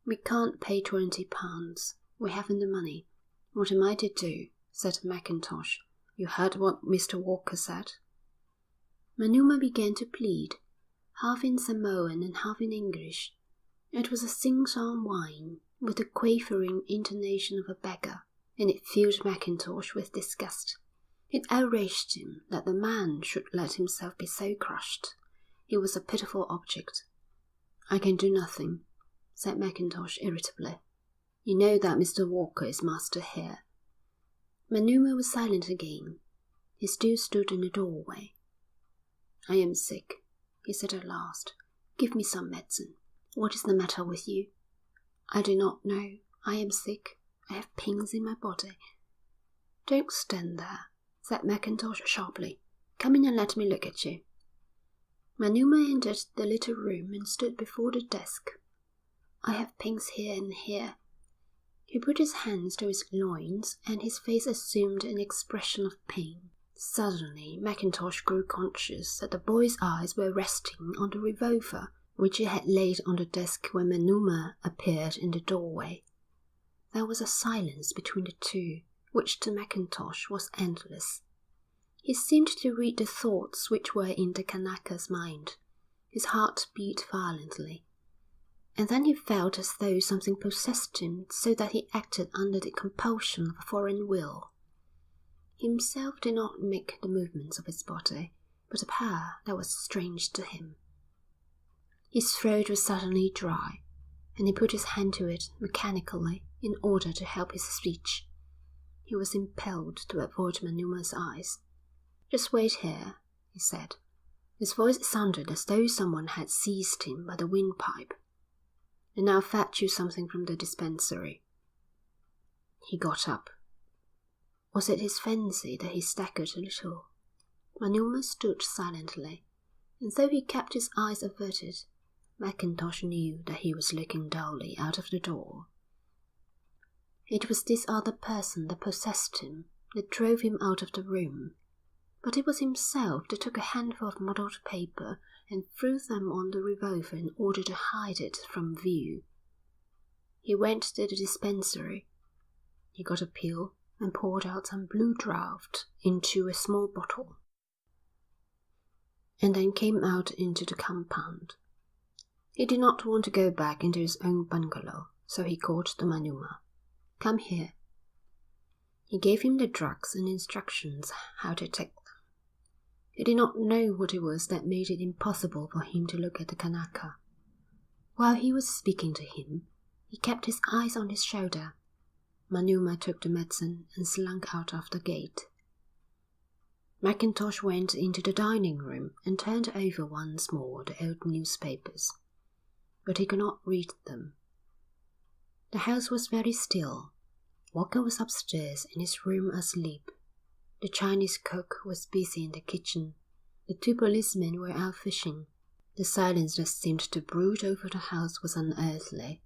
"We can't pay £20. We haven't the money." "What am I to do?" said Mackintosh. "You heard what Mr. Walker said?" Manuma began to plead, half in Samoan and half in English. It was a sing-song whine, with the quavering intonation of a beggar, and it filled Mackintosh with disgust. It outraged him that the man should let himself be so crushed. He was a pitiful object. "I can do nothing," said Mackintosh irritably. "You know that Mr. Walker is master here." Manuma was silent again. He still stood in the doorway. "I am sick," he said at last. "Give me some medicine." "What is the matter with you?" "I do not know. I am sick. I have pains in my body." "Don't stand there," said Mackintosh sharply. "Come in and let me look at you." Manuma entered the little room and stood before the desk. "I have pains here and here." He put his hands to his loins and his face assumed an expression of pain. Suddenly Mackintosh grew conscious that the boy's eyes were resting on the revolver which he had laid on the desk when Manuma appeared in the doorway. There was a silence between the two, which to Mackintosh was endless. He seemed to read the thoughts which were in the Kanaka's mind. His heart beat violently, and then he felt as though something possessed him so that he acted under the compulsion of a foreign will. He himself did not make the movements of his body, but a power that was strange to him. His throat was suddenly dry, and he put his hand to it mechanically in order to help his speech. He was impelled to avoid Manuma's eyes. "Just wait here," he said. His voice sounded as though someone had seized him by the windpipe. "And I'll fetch you something from the dispensary." He got up. Was it his fancy that he staggered a little? Manuma stood silently, and though he kept his eyes averted, Mackintosh knew that he was looking dully out of the door. It was this other person that possessed him, that drove him out of the room. But it was himself that took a handful of muddled paper and threw them on the revolver in order to hide it from view. He went to the dispensary. He got a pill and poured out some blue draught into a small bottle, and then came out into the compound. He did not want to go back into his own bungalow, so he called to Manuma. "Come here." He gave him the drugs and instructions how to take them. He did not know what it was that made it impossible for him to look at the Kanaka. While he was speaking to him, he kept his eyes on his shoulder. Manuma took the medicine and slunk out of the gate. Mackintosh went into the dining room and turned over once more the old newspapers, but he could not read them. The house was very still. Walker was upstairs in his room asleep. The Chinese cook was busy in the kitchen. The two policemen were out fishing. The silence that seemed to brood over the house was unearthly,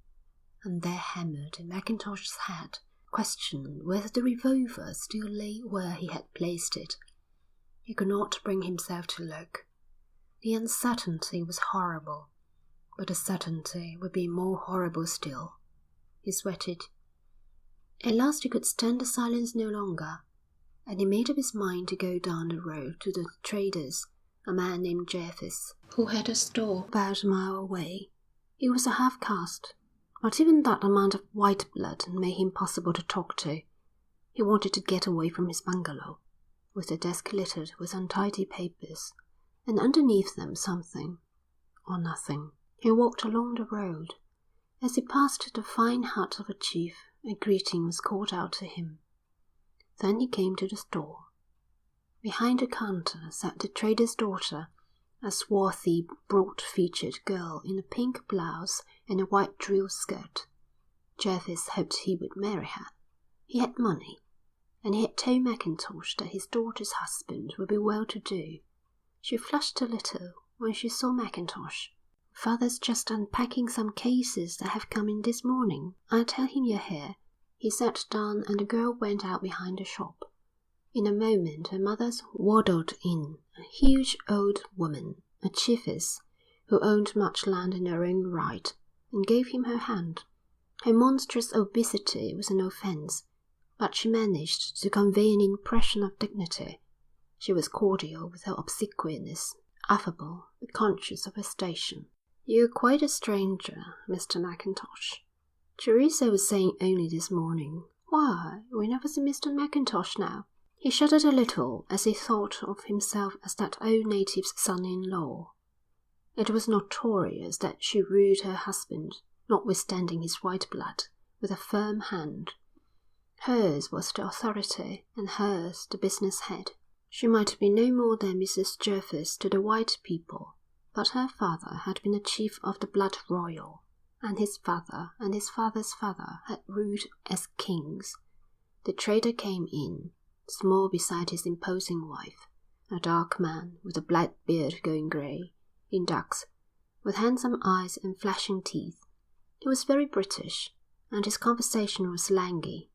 and there hammered in Mackintosh's head question whether the revolver still lay where he had placed it. He could not bring himself to look. The uncertainty was horrible, but the certainty would be more horrible still. He sweated. At last he could stand the silence no longer, and he made up his mind to go down the road to the trader's, a man named Jervis, who had a store about a mile away. He was a half-caste. But even that amount of white blood made him impossible to talk to. He wanted to get away from his bungalow, with the desk littered with untidy papers, and underneath them something, or nothing. He walked along the road. As he passed the fine hut of a chief, a greeting was called out to him. Then he came to the store. Behind the counter sat the trader's daughter, a swarthy, broad-featured girl in a pink blouse and a white drill skirt. Jervis hoped he would marry her. He had money, and he had told Mackintosh that his daughter's husband would be well-to-do. She flushed a little when she saw Mackintosh. "Father's just unpacking some cases that have come in this morning. I'll tell him you're here." He sat down and the girl went out behind the shop. In a moment her mother waddled in, a huge old woman, a chiefess, who owned much land in her own right, and gave him her hand. Her monstrous obesity was an offence, but she managed to convey an impression of dignity. She was cordial with her obsequiousness, affable, but conscious of her station. "You're quite a stranger, Mr. Mackintosh," Teresa was saying only this morning. "Why, we never see Mr. Mackintosh now." He shuddered a little as he thought of himself as that old native's son-in-law. It was notorious that she ruled her husband, notwithstanding his white blood, with a firm hand. Hers was the authority, and hers the business head. She might be no more than Mrs. Jervis to the white people, but her father had been a chief of the blood royal, and his father and his father's father had ruled as kings. The trader came in, small beside his imposing wife, a dark man with a black beard going grey, in ducks, with handsome eyes and flashing teeth. He was very British, and his conversation was slangy,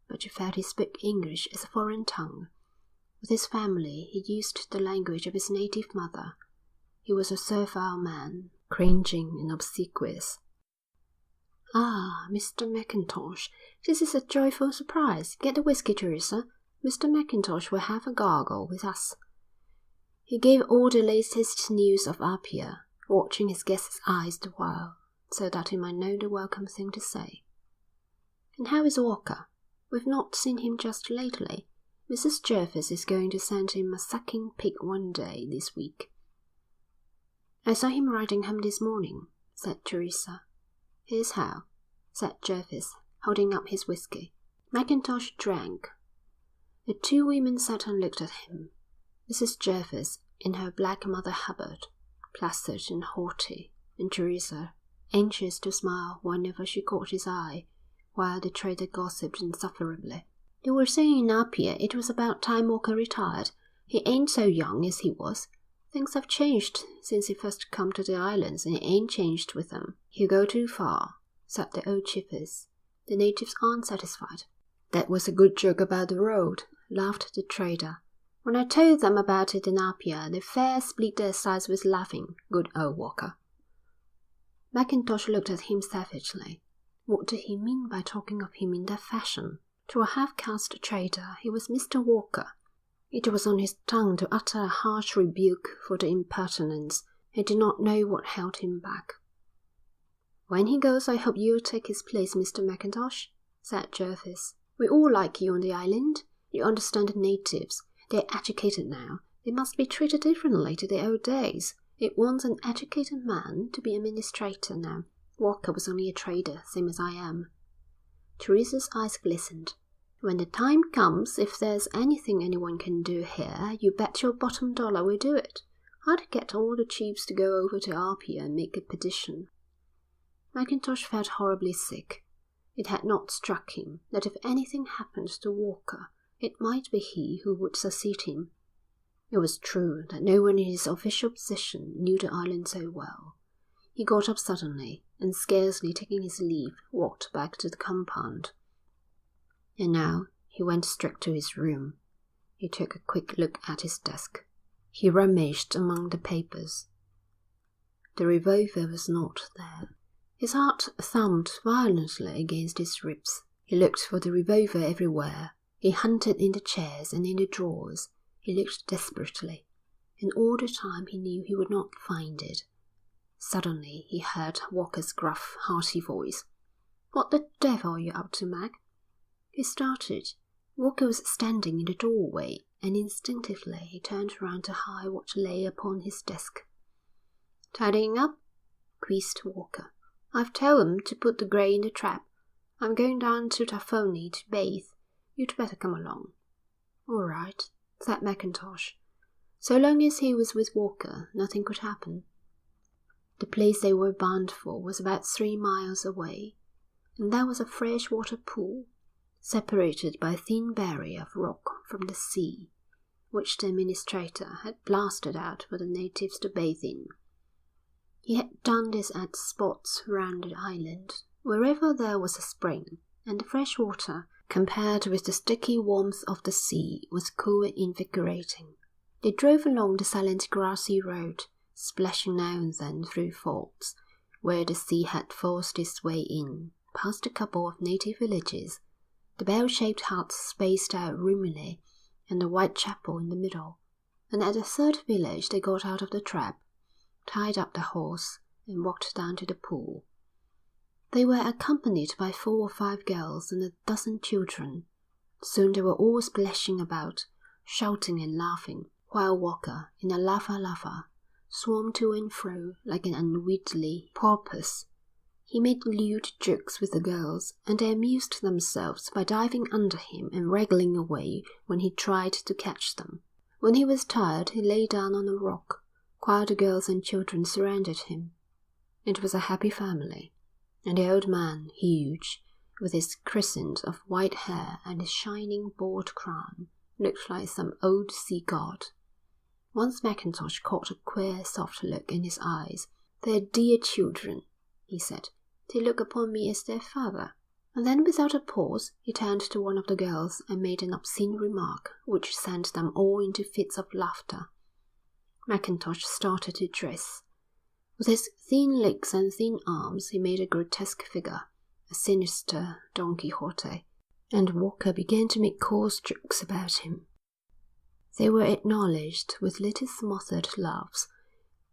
but you felt he spoke English as a foreign tongue. With his family he used the language of his native mother. He was a servile man, cringing and obsequious. "Ah, Mr. Mackintosh, this is a joyful surprise. Get the whisky, Teresa. Mr. Mackintosh will have a gargle with us." He gave all the latest news of Apia, watching his guest's eyes the while, so that he might know the welcome thing to say. "And how is Walker? We've not seen him just lately. Mrs. Jervis is going to send him a sucking pig one day this week." "I saw him riding home this morning," said Teresa. "Here's how," said Jervis, holding up his whisky. Mackintosh drank. The two women sat and looked at him. Mrs. Jervis in her black Mother Hubbard, placid and haughty, and Teresa, anxious to smile whenever she caught his eye, while the trader gossiped insufferably. "They were saying in Apia it was about time Walker retired. He ain't so young as he was. Things have changed since he first come to the islands, and he ain't changed with them." "He'll go too far," said the old chiefess. "The natives aren't satisfied." "That was a good joke about the road," laughed the trader. "When I told them about it in Apia, they fair split their sides with laughing. Good old Walker." Mackintosh looked at him savagely. What did he mean by talking of him in that fashion? To a half-caste trader he was Mr. Walker. It was on his tongue to utter a harsh rebuke for the impertinence. He did not know what held him back. "When he goes I hope you'll take his place, Mr. Mackintosh," said Jervis. "We all like you on the island. You understand the natives. They're educated now. They must be treated differently to the old days. It wants an educated man to be administrator now. Walker was only a trader, same as I am." Teresa's eyes glistened. "When the time comes, if there's anything anyone can do here, you bet your bottom dollar we'll do it. I'd get all the chiefs to go over to Apia and make a petition." Mackintosh felt horribly sick. It had not struck him that if anything happened to Walker, it might be he who would succeed him. It was true that no one in his official position knew the island so well. He got up suddenly, and scarcely taking his leave, walked back to the compound. And now he went straight to his room. He took a quick look at his desk. He rummaged among the papers. The revolver was not there. His heart thumped violently against his ribs. He looked for the revolver everywhere. He hunted in the chairs and in the drawers. He looked desperately, and all the time he knew he would not find it. Suddenly he heard Walker's gruff, hearty voice. What the devil are you up to, Mac? He started. Walker was standing in the doorway, and instinctively he turned round to hide what lay upon his desk. Tidying up? Quizzed Walker. I've told 'em to put the grey in the trap. I'm going down to Tafoni to bathe. You'd better come along. All right, said Mackintosh. So long as he was with Walker, nothing could happen. The place they were bound for was about 3 miles away, and there was a freshwater pool, separated by a thin barrier of rock from the sea, which the administrator had blasted out for the natives to bathe in. He had done this at spots round the island, wherever there was a spring, and the fresh water, compared with the sticky warmth of the sea, was cool and invigorating. They drove along the silent grassy road, splashing now and then through fords, where the sea had forced its way in, past a couple of native villages, the bell-shaped huts spaced out roomily, and the white chapel in the middle, and at the third village they got out of the trap, tied up the horse, and walked down to the pool. They were accompanied by 4 or 5 girls and a dozen children. Soon they were all splashing about, shouting and laughing, while Walker, in a lava, swam to and fro like an unwieldy porpoise. He made lewd jokes with the girls, and they amused themselves by diving under him and wriggling away when he tried to catch them. When he was tired, he lay down on a rock, while the girls and children surrounded him. It was a happy family, and the old man, huge, with his crescent of white hair and his shining bald crown, looked like some old sea god. Once Mackintosh caught a queer, soft look in his eyes. "They're dear children," he said. "They look upon me as their father." And then, without a pause, he turned to one of the girls and made an obscene remark which sent them all into fits of laughter. Mackintosh started to dress. With his thin legs and thin arms he made a grotesque figure, a sinister Don Quixote, and Walker began to make coarse jokes about him. They were acknowledged with little smothered laughs.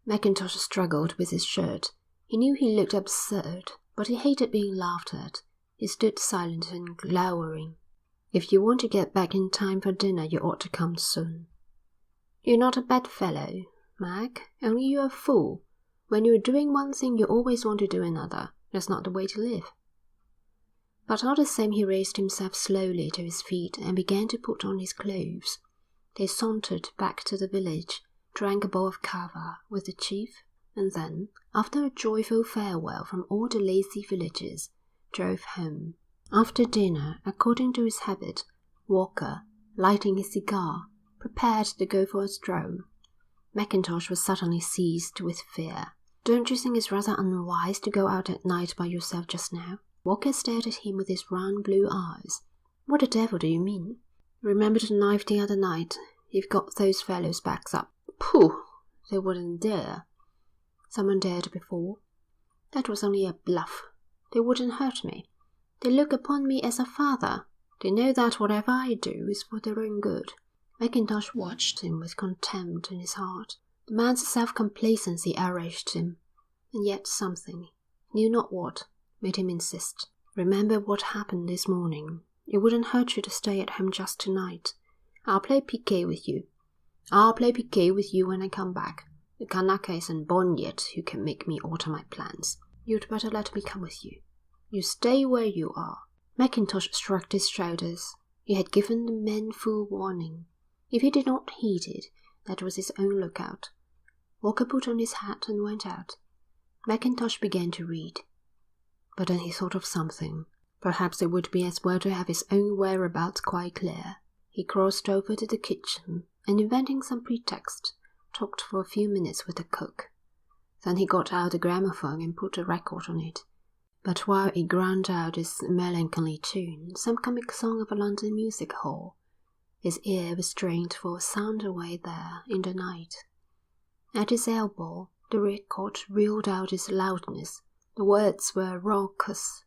Mackintosh struggled with his shirt. He knew he looked absurd, but he hated being laughed at. He stood silent and glowering. "If you want to get back in time for dinner, you ought to come soon." "You're not a bad fellow, Mac, only you're a fool. When you're doing one thing you always want to do another. That's not the way to live." But all the same he raised himself slowly to his feet and began to put on his clothes. They sauntered back to the village, drank a bowl of kava with the chief, and then, after a joyful farewell from all the lazy villagers, drove home. After dinner, according to his habit, Walker, lighting his cigar, prepared to go for a stroll. Mackintosh was suddenly seized with fear. "Don't you think it's rather unwise to go out at night by yourself just now?" Walker stared at him with his round blue eyes. "What the devil do you mean?" "Remember the knife the other night? You've got those fellows' backs up." "Pooh! They wouldn't dare." "Someone dared before." "That was only a bluff. They wouldn't hurt me. They look upon me as a father. They know that whatever I do is for their own good." Mackintosh watched him with contempt in his heart. The man's self-complacency outraged him, and yet something, he knew not what, made him insist. "Remember what happened this morning. It wouldn't hurt you to stay at home just tonight. I'll play piquet with you. I'll play piquet with you when I come back. The Kanaka isn't born yet who can make me alter my plans. You'd better let me come with you." "You stay where you are." Mackintosh shrugged his shoulders. He had given the men full warning. If he did not heed it, that was his own lookout. Walker put on his hat and went out. Mackintosh began to read. But then he thought of something. Perhaps it would be as well to have his own whereabouts quite clear. He crossed over to the kitchen and, inventing some pretext, talked for a few minutes with the cook. Then he got out the gramophone and put a record on it. But while it ground out its melancholy tune, some comic song of a London music hall, his ear was strained for a sound away there in the night. At his elbow, the record reeled out its loudness. The words were raucous,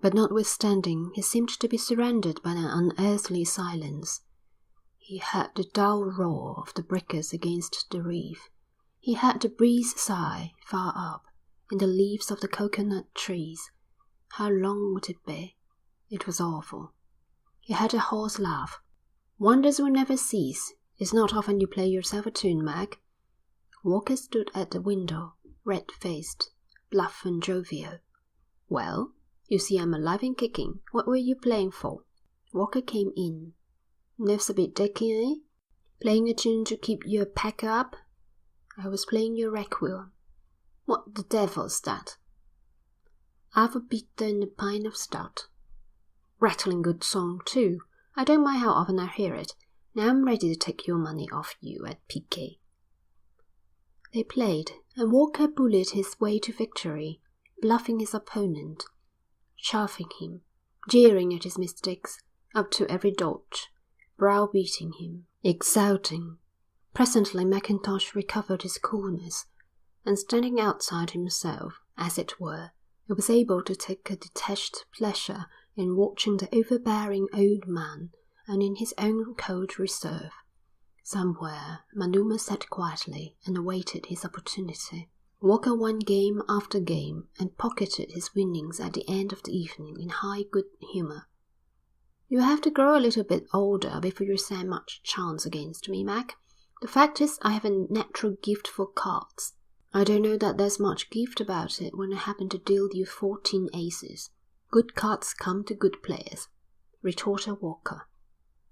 but notwithstanding, he seemed to be surrounded by an unearthly silence. He heard the dull roar of the breakers against the reef. He heard the breeze sigh far up in the leaves of the coconut trees, How long would it be? It was awful. He heard a hoarse laugh. Wonders will never cease. It's not often you play yourself a tune, Mac. Walker stood at the window, red-faced, bluff and jovial. Well, you see I'm alive and kicking. What were you playing for? Walker came in. Nerves a bit dicky, eh? Playing a tune to keep your pecker up? I was playing your requiem. What the devil's that? Half a bitter and a pint of stout. Rattling good song, too. I don't mind how often I hear it. Now I'm ready to take your money off you at piquet. They played, and Walker bullied his way to victory, bluffing his opponent, chaffing him, jeering at his mistakes, up to every dodge, browbeating him, exulting. Presently Machintosh recovered his coolness, and standing outside himself, as it were, he was able to take a detached pleasure in watching the overbearing old man, and in his own cold reserve. Somewhere Manuma sat quietly and awaited his opportunity. Walker won game after game and pocketed his winnings at the end of the evening in high good humour. You have to grow a little bit older before you stand much chance against me, Mac. The fact is I have a natural gift for cards. I don't know that there's much gift about it when I happen to deal you 14 aces. Good cards come to good players, retorted Walker.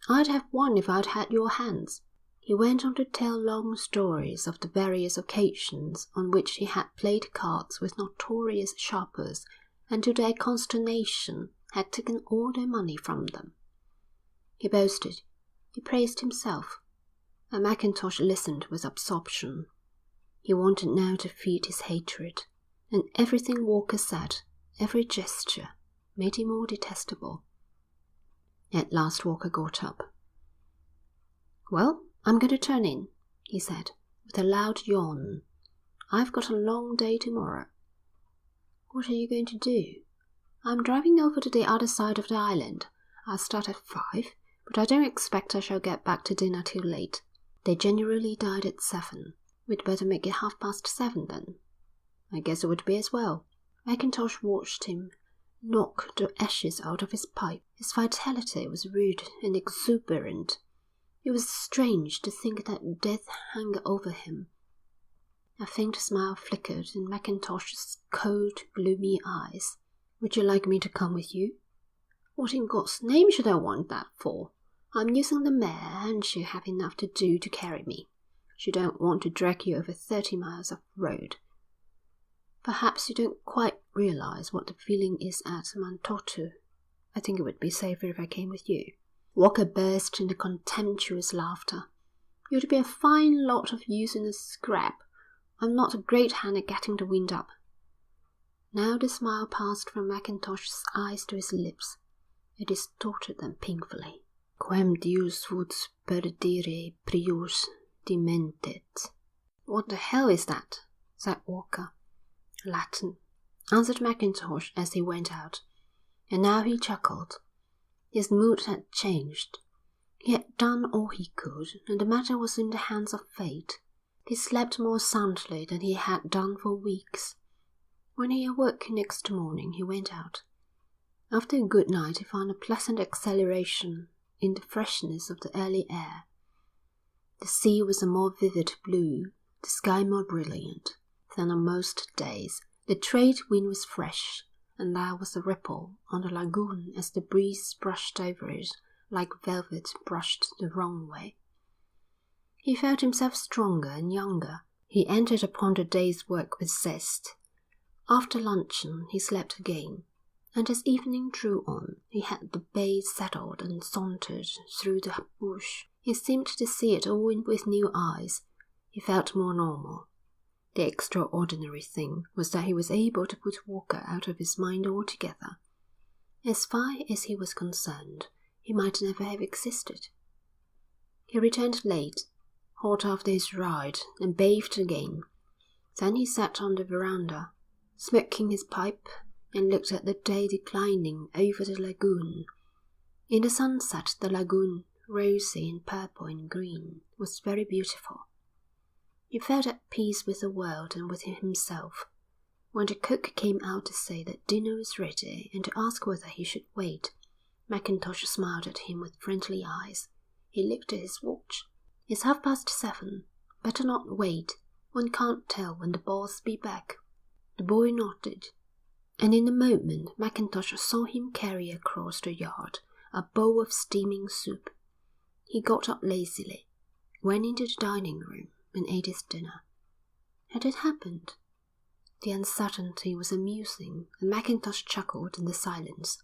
I'd have won if I'd had your hands. He went on to tell long stories of the various occasions on which he had played cards with notorious sharpers, and to their consternation had taken all their money from them. He boasted, he praised himself, and Mackintosh listened with absorption. He wanted now to feed his hatred, and everything Walker said, every gesture, made him more detestable. At last Walker got up. Well, I'm going to turn in, he said, with a loud yawn. I've got a long day tomorrow. What are you going to do? I'm driving over to the other side of the island. I'll start at 5, but I don't expect I shall get back to dinner till late. They generally dine at 7. We'd better make it 7:30 then. I guess it would be as well. Mackintosh watched him knock the ashes out of his pipe. His vitality was rude and exuberant. It was strange to think that death hung over him. A faint smile flickered in Mackintosh's cold, gloomy eyes. Would you like me to come with you? What in God's name should I want that for? I'm using the mare, and she'll have enough to do to carry me. She don't want to drag you over 30 miles of road. Perhaps you don't quite realize what the feeling is at Mantotu. I think it would be safer if I came with you. Walker burst into contemptuous laughter. You'd be a fine lot of use in a scrap. I'm not a great hand at getting the wind up. Now the smile passed from Mackintosh's eyes to his lips. It distorted them painfully. Quem Deus vult perdere prius dementet. What the hell is that? Said Walker. Latin, answered Mackintosh as he went out. And now he chuckled. His mood had changed. He had done all he could, and the matter was in the hands of fate. He slept more soundly than he had done for weeks. When he awoke next morning, he went out. After a good night, he found a pleasant exhilaration in the freshness of the early air. The sea was a more vivid blue, the sky more brilliant than on most days. The trade wind was fresh, and there was a ripple on the lagoon as the breeze brushed over it like velvet brushed the wrong way. He felt himself stronger and younger. He entered upon the day's work with zest. After luncheon he slept again, and as evening drew on he had the bay settled and sauntered through the bush. He seemed to see it all with new eyes. He felt more normal. The extraordinary thing was that he was able to put Walker out of his mind altogether. As far as he was concerned, he might never have existed. He returned late, hot after his ride, and bathed again. Then he sat on the veranda, smoking his pipe, and looked at the day declining over the lagoon. In the sunset the lagoon, rosy and purple and green, was very beautiful. He felt at peace with the world and with himself. When the cook came out to say that dinner was ready and to ask whether he should wait, Mackintosh smiled at him with friendly eyes. He looked at his watch. "It's 7:30. Better not wait. One can't tell when the boss'll be back." The boy nodded, and in a moment Mackintosh saw him carry across the yard a bowl of steaming soup. He got up lazily, went into the dining room, and ate his dinner. Had it happened? The uncertainty was amusing, and Mackintosh chuckled in the silence.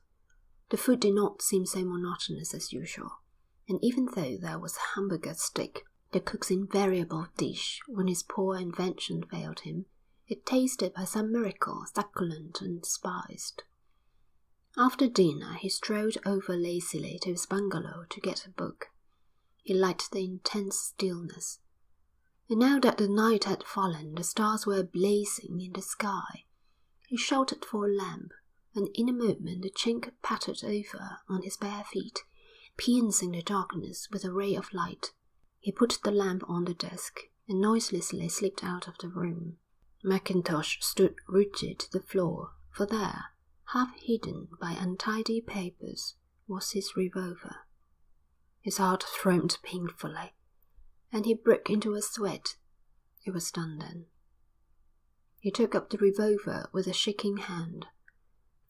The food did not seem so monotonous as usual, and even though there was hamburger steak, the cook's invariable dish when his poor invention failed him, it tasted by some miracle succulent and spiced. After dinner he strolled over lazily to his bungalow to get a book. He liked the intense stillness. And now that the night had fallen, the stars were blazing in the sky. He shouted for a lamp, and in a moment the chink pattered over on his bare feet, piercing the darkness with a ray of light. He put the lamp on the desk and noiselessly slipped out of the room. Mackintosh stood rooted to the floor, for there, half hidden by untidy papers, was his revolver. His heart throbbed painfully, and he broke into a sweat. It was done then. He took up the revolver with a shaking hand.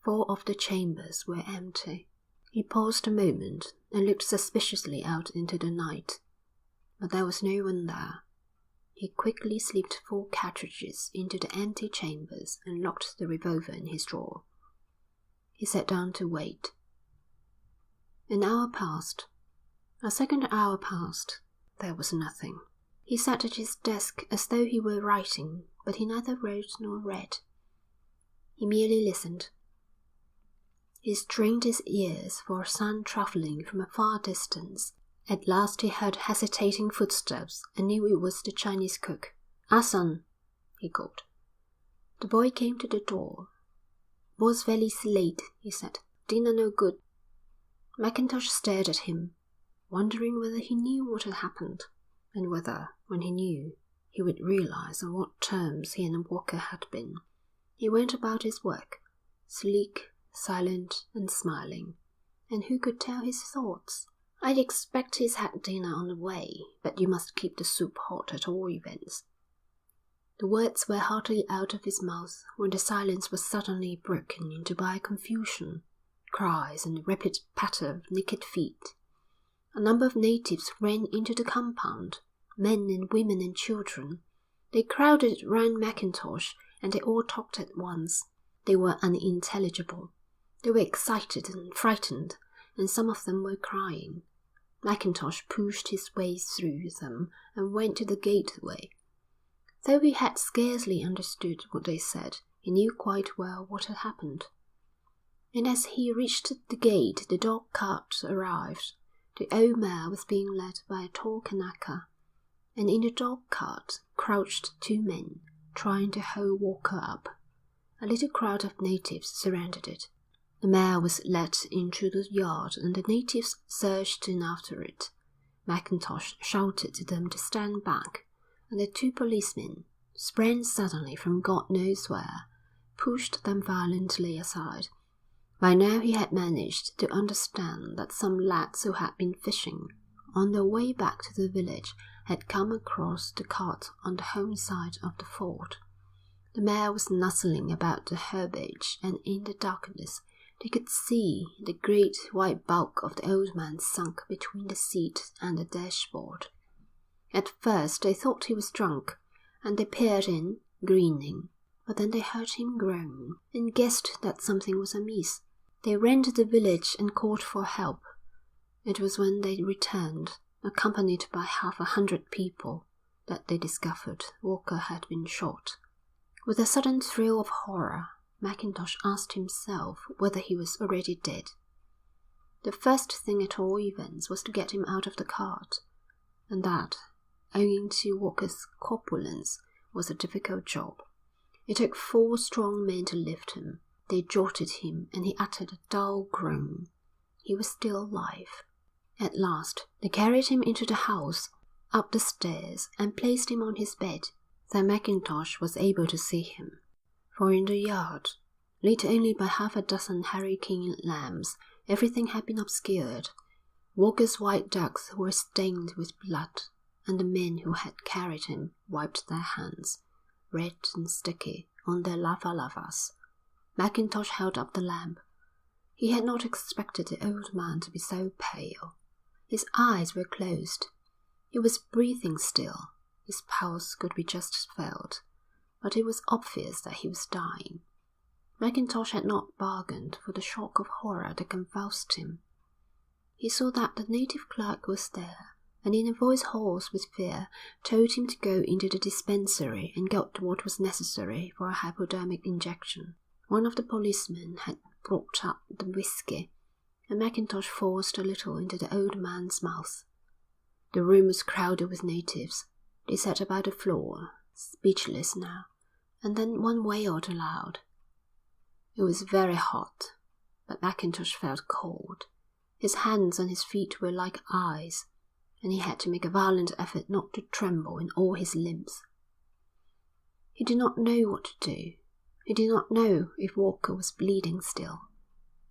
4 of the chambers were empty. He paused a moment and looked suspiciously out into the night, but there was no one there. He quickly slipped 4 cartridges into the empty chambers and locked the revolver in his drawer. He sat down to wait. An hour passed. A second hour passed. There was nothing. He sat at his desk as though he were writing, but he neither wrote nor read. He merely listened. He strained his ears for a sound travelling from a far distance. At last he heard hesitating footsteps and knew it was the Chinese cook. "Asan," he called. The boy came to the door. "Boss very late," he said. "Dinner no good." Mackintosh stared at him, wondering whether he knew what had happened, and whether, when he knew, he would realize on what terms he and Walker had been. He went about his work, sleek, silent, and smiling, and who could tell his thoughts? "I'd expect he's had dinner on the way, but you must keep the soup hot at all events." The words were hardly out of his mouth when the silence was suddenly broken into by confusion, cries, and the rapid patter of naked feet. A number of natives ran into the compound, men and women and children. They crowded round Mackintosh, and they all talked at once. They were unintelligible. They were excited and frightened, and some of them were crying. Mackintosh pushed his way through them and went to the gateway. Though he had scarcely understood what they said, he knew quite well what had happened. And as he reached the gate, the dog cart arrived. The old mare was being led by a tall Kanaka, and in the dog cart crouched 2 men, trying to hold Walker up. A little crowd of natives surrounded it. The mare was led into the yard, and the natives surged in after it. Mackintosh shouted to them to stand back, and the 2 policemen, sprang suddenly from God knows where, pushed them violently aside. By now he had managed to understand that some lads who had been fishing, on their way back to the village, had come across the cart on the home side of the ford. The mare was nuzzling about the herbage, and in the darkness they could see the great white bulk of the old man sunk between the seat and the dashboard. At first they thought he was drunk, and they peered in, grinning, but then they heard him groan, and guessed that something was amiss. They ran to the village and called for help. It was when they returned, accompanied by 100 people, that they discovered Walker had been shot. With a sudden thrill of horror, Mackintosh asked himself whether he was already dead. The first thing at all events was to get him out of the cart, and that, owing to Walker's corpulence, was a difficult job. It took 4 strong men to lift him. They jolted him, and he uttered a dull groan. He was still alive. At last they carried him into the house, up the stairs, and placed him on his bed. Then Mackintosh was able to see him. For in the yard, lit only by half a dozen hurricane lamps, everything had been obscured. Walker's white ducks were stained with blood, and the men who had carried him wiped their hands, red and sticky, on their lavas. Mackintosh held up the lamp. He had not expected the old man to be so pale. His eyes were closed. He was breathing still. His pulse could be just felt, but it was obvious that he was dying. Mackintosh had not bargained for the shock of horror that convulsed him. He saw that the native clerk was there, and in a voice hoarse with fear, told him to go into the dispensary and get what was necessary for a hypodermic injection. One of the policemen had brought up the whisky, and Mackintosh forced a little into the old man's mouth. The room was crowded with natives. They sat about the floor, speechless now, and then one wailed aloud. It was very hot, but Mackintosh felt cold. His hands and his feet were like ice, and he had to make a violent effort not to tremble in all his limbs. He did not know what to do. He did not know if Walker was bleeding still,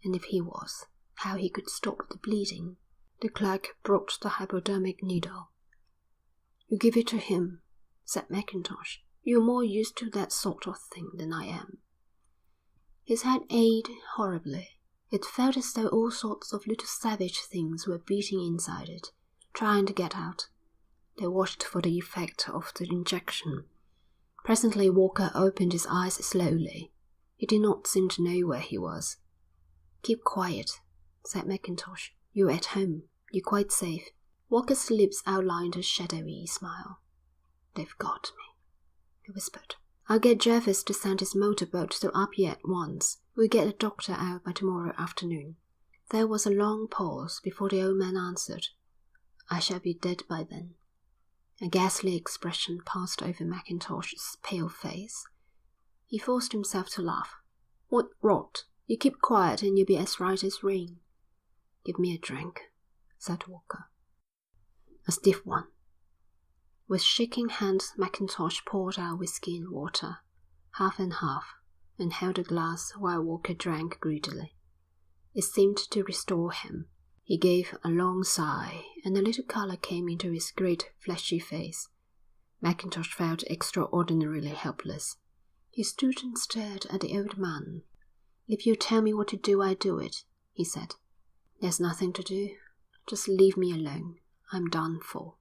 and if he was, how he could stop the bleeding. The clerk brought the hypodermic needle. "You give it to him," said Mackintosh. "You're more used to that sort of thing than I am." His head ached horribly. It felt as though all sorts of little savage things were beating inside it, trying to get out. They watched for the effect of the injection. Presently Walker opened his eyes slowly. He did not seem to know where he was. "Keep quiet," said Mackintosh. "You're at home. You're quite safe." Walker's lips outlined a shadowy smile. "They've got me," he whispered. "I'll get Jervis to send his motorboat to Apia at once. We'll get a doctor out by tomorrow afternoon." There was a long pause before the old man answered. "I shall be dead by then." A ghastly expression passed over Mackintosh's pale face. He forced himself to laugh. "What rot! You keep quiet and you'll be as right as rain." "Give me a drink," said Walker. "A stiff one." With shaking hands Mackintosh poured out whiskey and water, half and half, and held a glass while Walker drank greedily. It seemed to restore him. He gave a long sigh, and a little colour came into his great fleshy face. Mackintosh felt extraordinarily helpless. He stood and stared at the old man. "If you tell me what to do, I'll do it," he said. "There's nothing to do. Just leave me alone. I'm done for."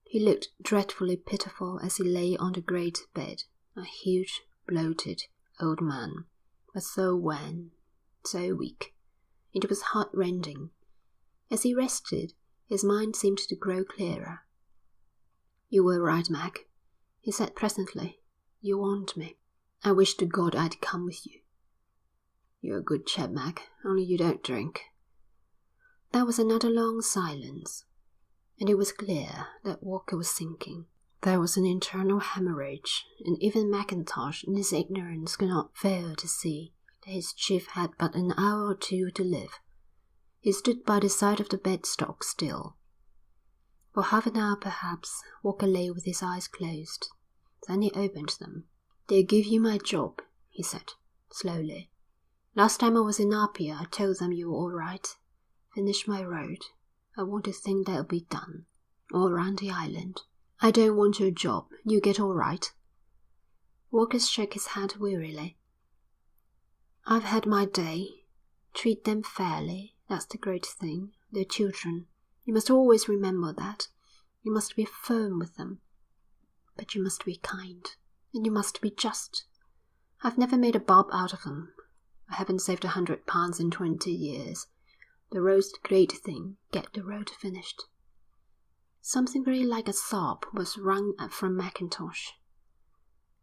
He looked dreadfully pitiful as he lay on the great bed, a huge, bloated old man, but so wan, so weak. It was heart-rending. As he rested, his mind seemed to grow clearer. "You were right, Mac," he said presently. "You warned me. I wish to God I'd come with you." "You're a good chap, Mac, only you don't drink." There was another long silence, and it was clear that Walker was sinking. There was an internal hemorrhage, and even Mackintosh in his ignorance could not fail to see that his chief had but an hour or two to live. He stood by the side of the bed stock still. For half an hour perhaps Walker lay with his eyes closed. Then he opened them. "They'll give you my job," he said, slowly. "Last time I was in Apia I told them you were all right. Finish my road. I want to think that'll be done. All round the island. I don't want your job. You get all right." Walker shook his head wearily. "I've had my day. Treat them fairly. That's the great thing. They're children. You must always remember that. You must be firm with them. But you must be kind. And you must be just. I've never made a bob out of them. I haven't saved £100 in 20 years. The road's the great thing. Get the road finished." Something very like a sob was wrung from Mackintosh.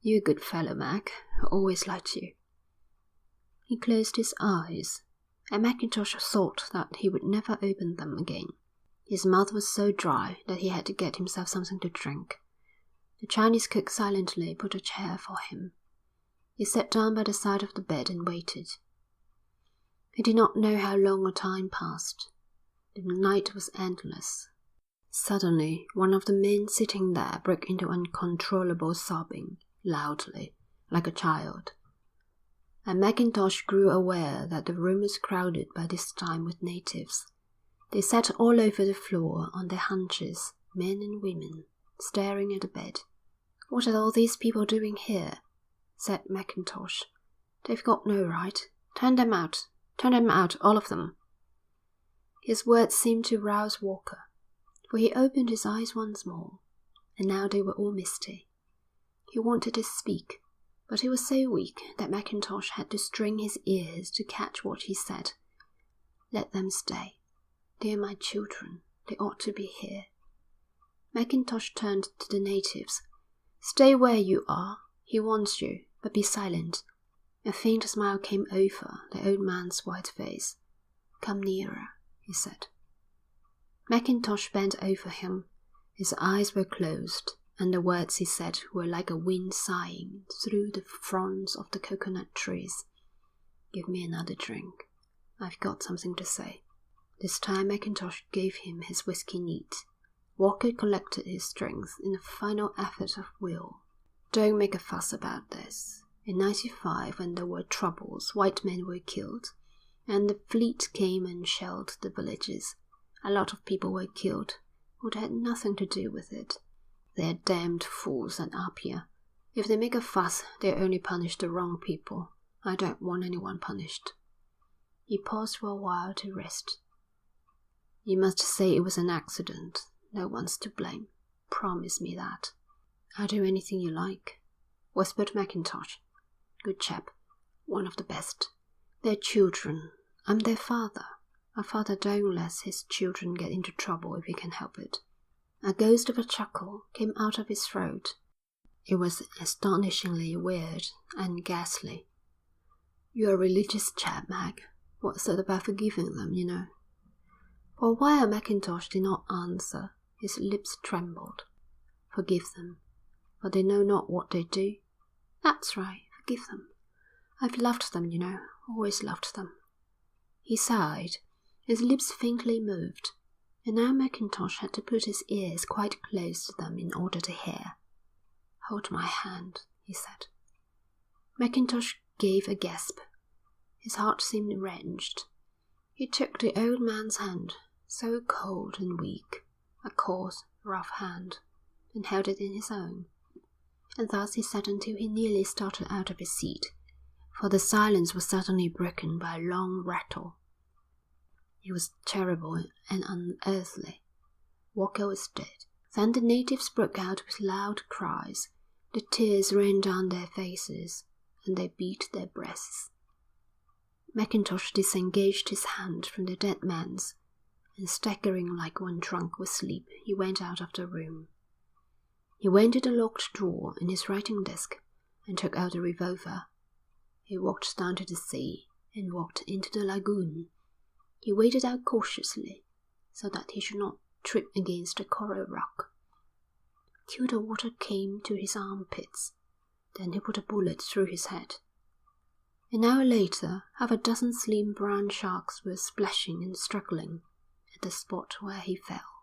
"You're a good fellow, Mac. I always liked you." He closed his eyes, and Mackintosh thought that he would never open them again. His mouth was so dry that he had to get himself something to drink. The Chinese cook silently put a chair for him. He sat down by the side of the bed and waited. He did not know how long a time passed. The night was endless. Suddenly, one of the men sitting there broke into uncontrollable sobbing, loudly, like a child. And Mackintosh grew aware that the room was crowded by this time with natives. They sat all over the floor on their haunches, men and women, staring at the bed. "What are all these people doing here?" said Mackintosh. "They've got no right. Turn them out, all of them." His words seemed to rouse Walker, for he opened his eyes once more, and now they were all misty. He wanted to speak, but he was so weak that Mackintosh had to strain his ears to catch what he said. "Let them stay. They are my children. They ought to be here." Mackintosh turned to the natives. "Stay where you are. He wants you, but be silent." A faint smile came over the old man's white face. "Come nearer," he said. Mackintosh bent over him. His eyes were closed, and the words he said were like a wind sighing through the fronds of the coconut trees. "Give me another drink. I've got something to say." This time Mackintosh gave him his whiskey neat. Walker collected his strength in a final effort of will. "Don't make a fuss about this. In '95, when there were troubles, white men were killed, and the fleet came and shelled the villages. A lot of people were killed who'd had nothing to do with it. They're damned fools at Apia. If they make a fuss, they'll only punish the wrong people. I don't want anyone punished." He paused for a while to rest. "You must say it was an accident. No one's to blame. Promise me that." "I'll do anything you like," whispered Mackintosh. "Good chap. One of the best. They're children. I'm their father. A father don't let his children get into trouble if he can help it." A ghost of a chuckle came out of his throat. It was astonishingly weird and ghastly. "You're a religious chap, Mac. What's that about forgiving them, you know?" For a while Mackintosh did not answer. His lips trembled. "Forgive them, for they know not what they do." "That's right, forgive them. I've loved them, you know, always loved them." He sighed. His lips faintly moved, and now Mackintosh had to put his ears quite close to them in order to hear. "Hold my hand," he said. Mackintosh gave a gasp. His heart seemed wrenched. He took the old man's hand, so cold and weak, a coarse, rough hand, and held it in his own. And thus he sat until he nearly started out of his seat, for the silence was suddenly broken by a long rattle. It was terrible and unearthly. Walker was dead. Then the natives broke out with loud cries. The tears ran down their faces, and they beat their breasts. Mackintosh disengaged his hand from the dead man's, and staggering like one drunk with sleep, he went out of the room. He went to the locked drawer in his writing desk and took out a revolver. He walked down to the sea and walked into the lagoon. He waded out cautiously, so that he should not trip against a coral rock, till the water came to his armpits. Then he put a bullet through his head. An hour later, half a dozen slim brown sharks were splashing and struggling at the spot where he fell.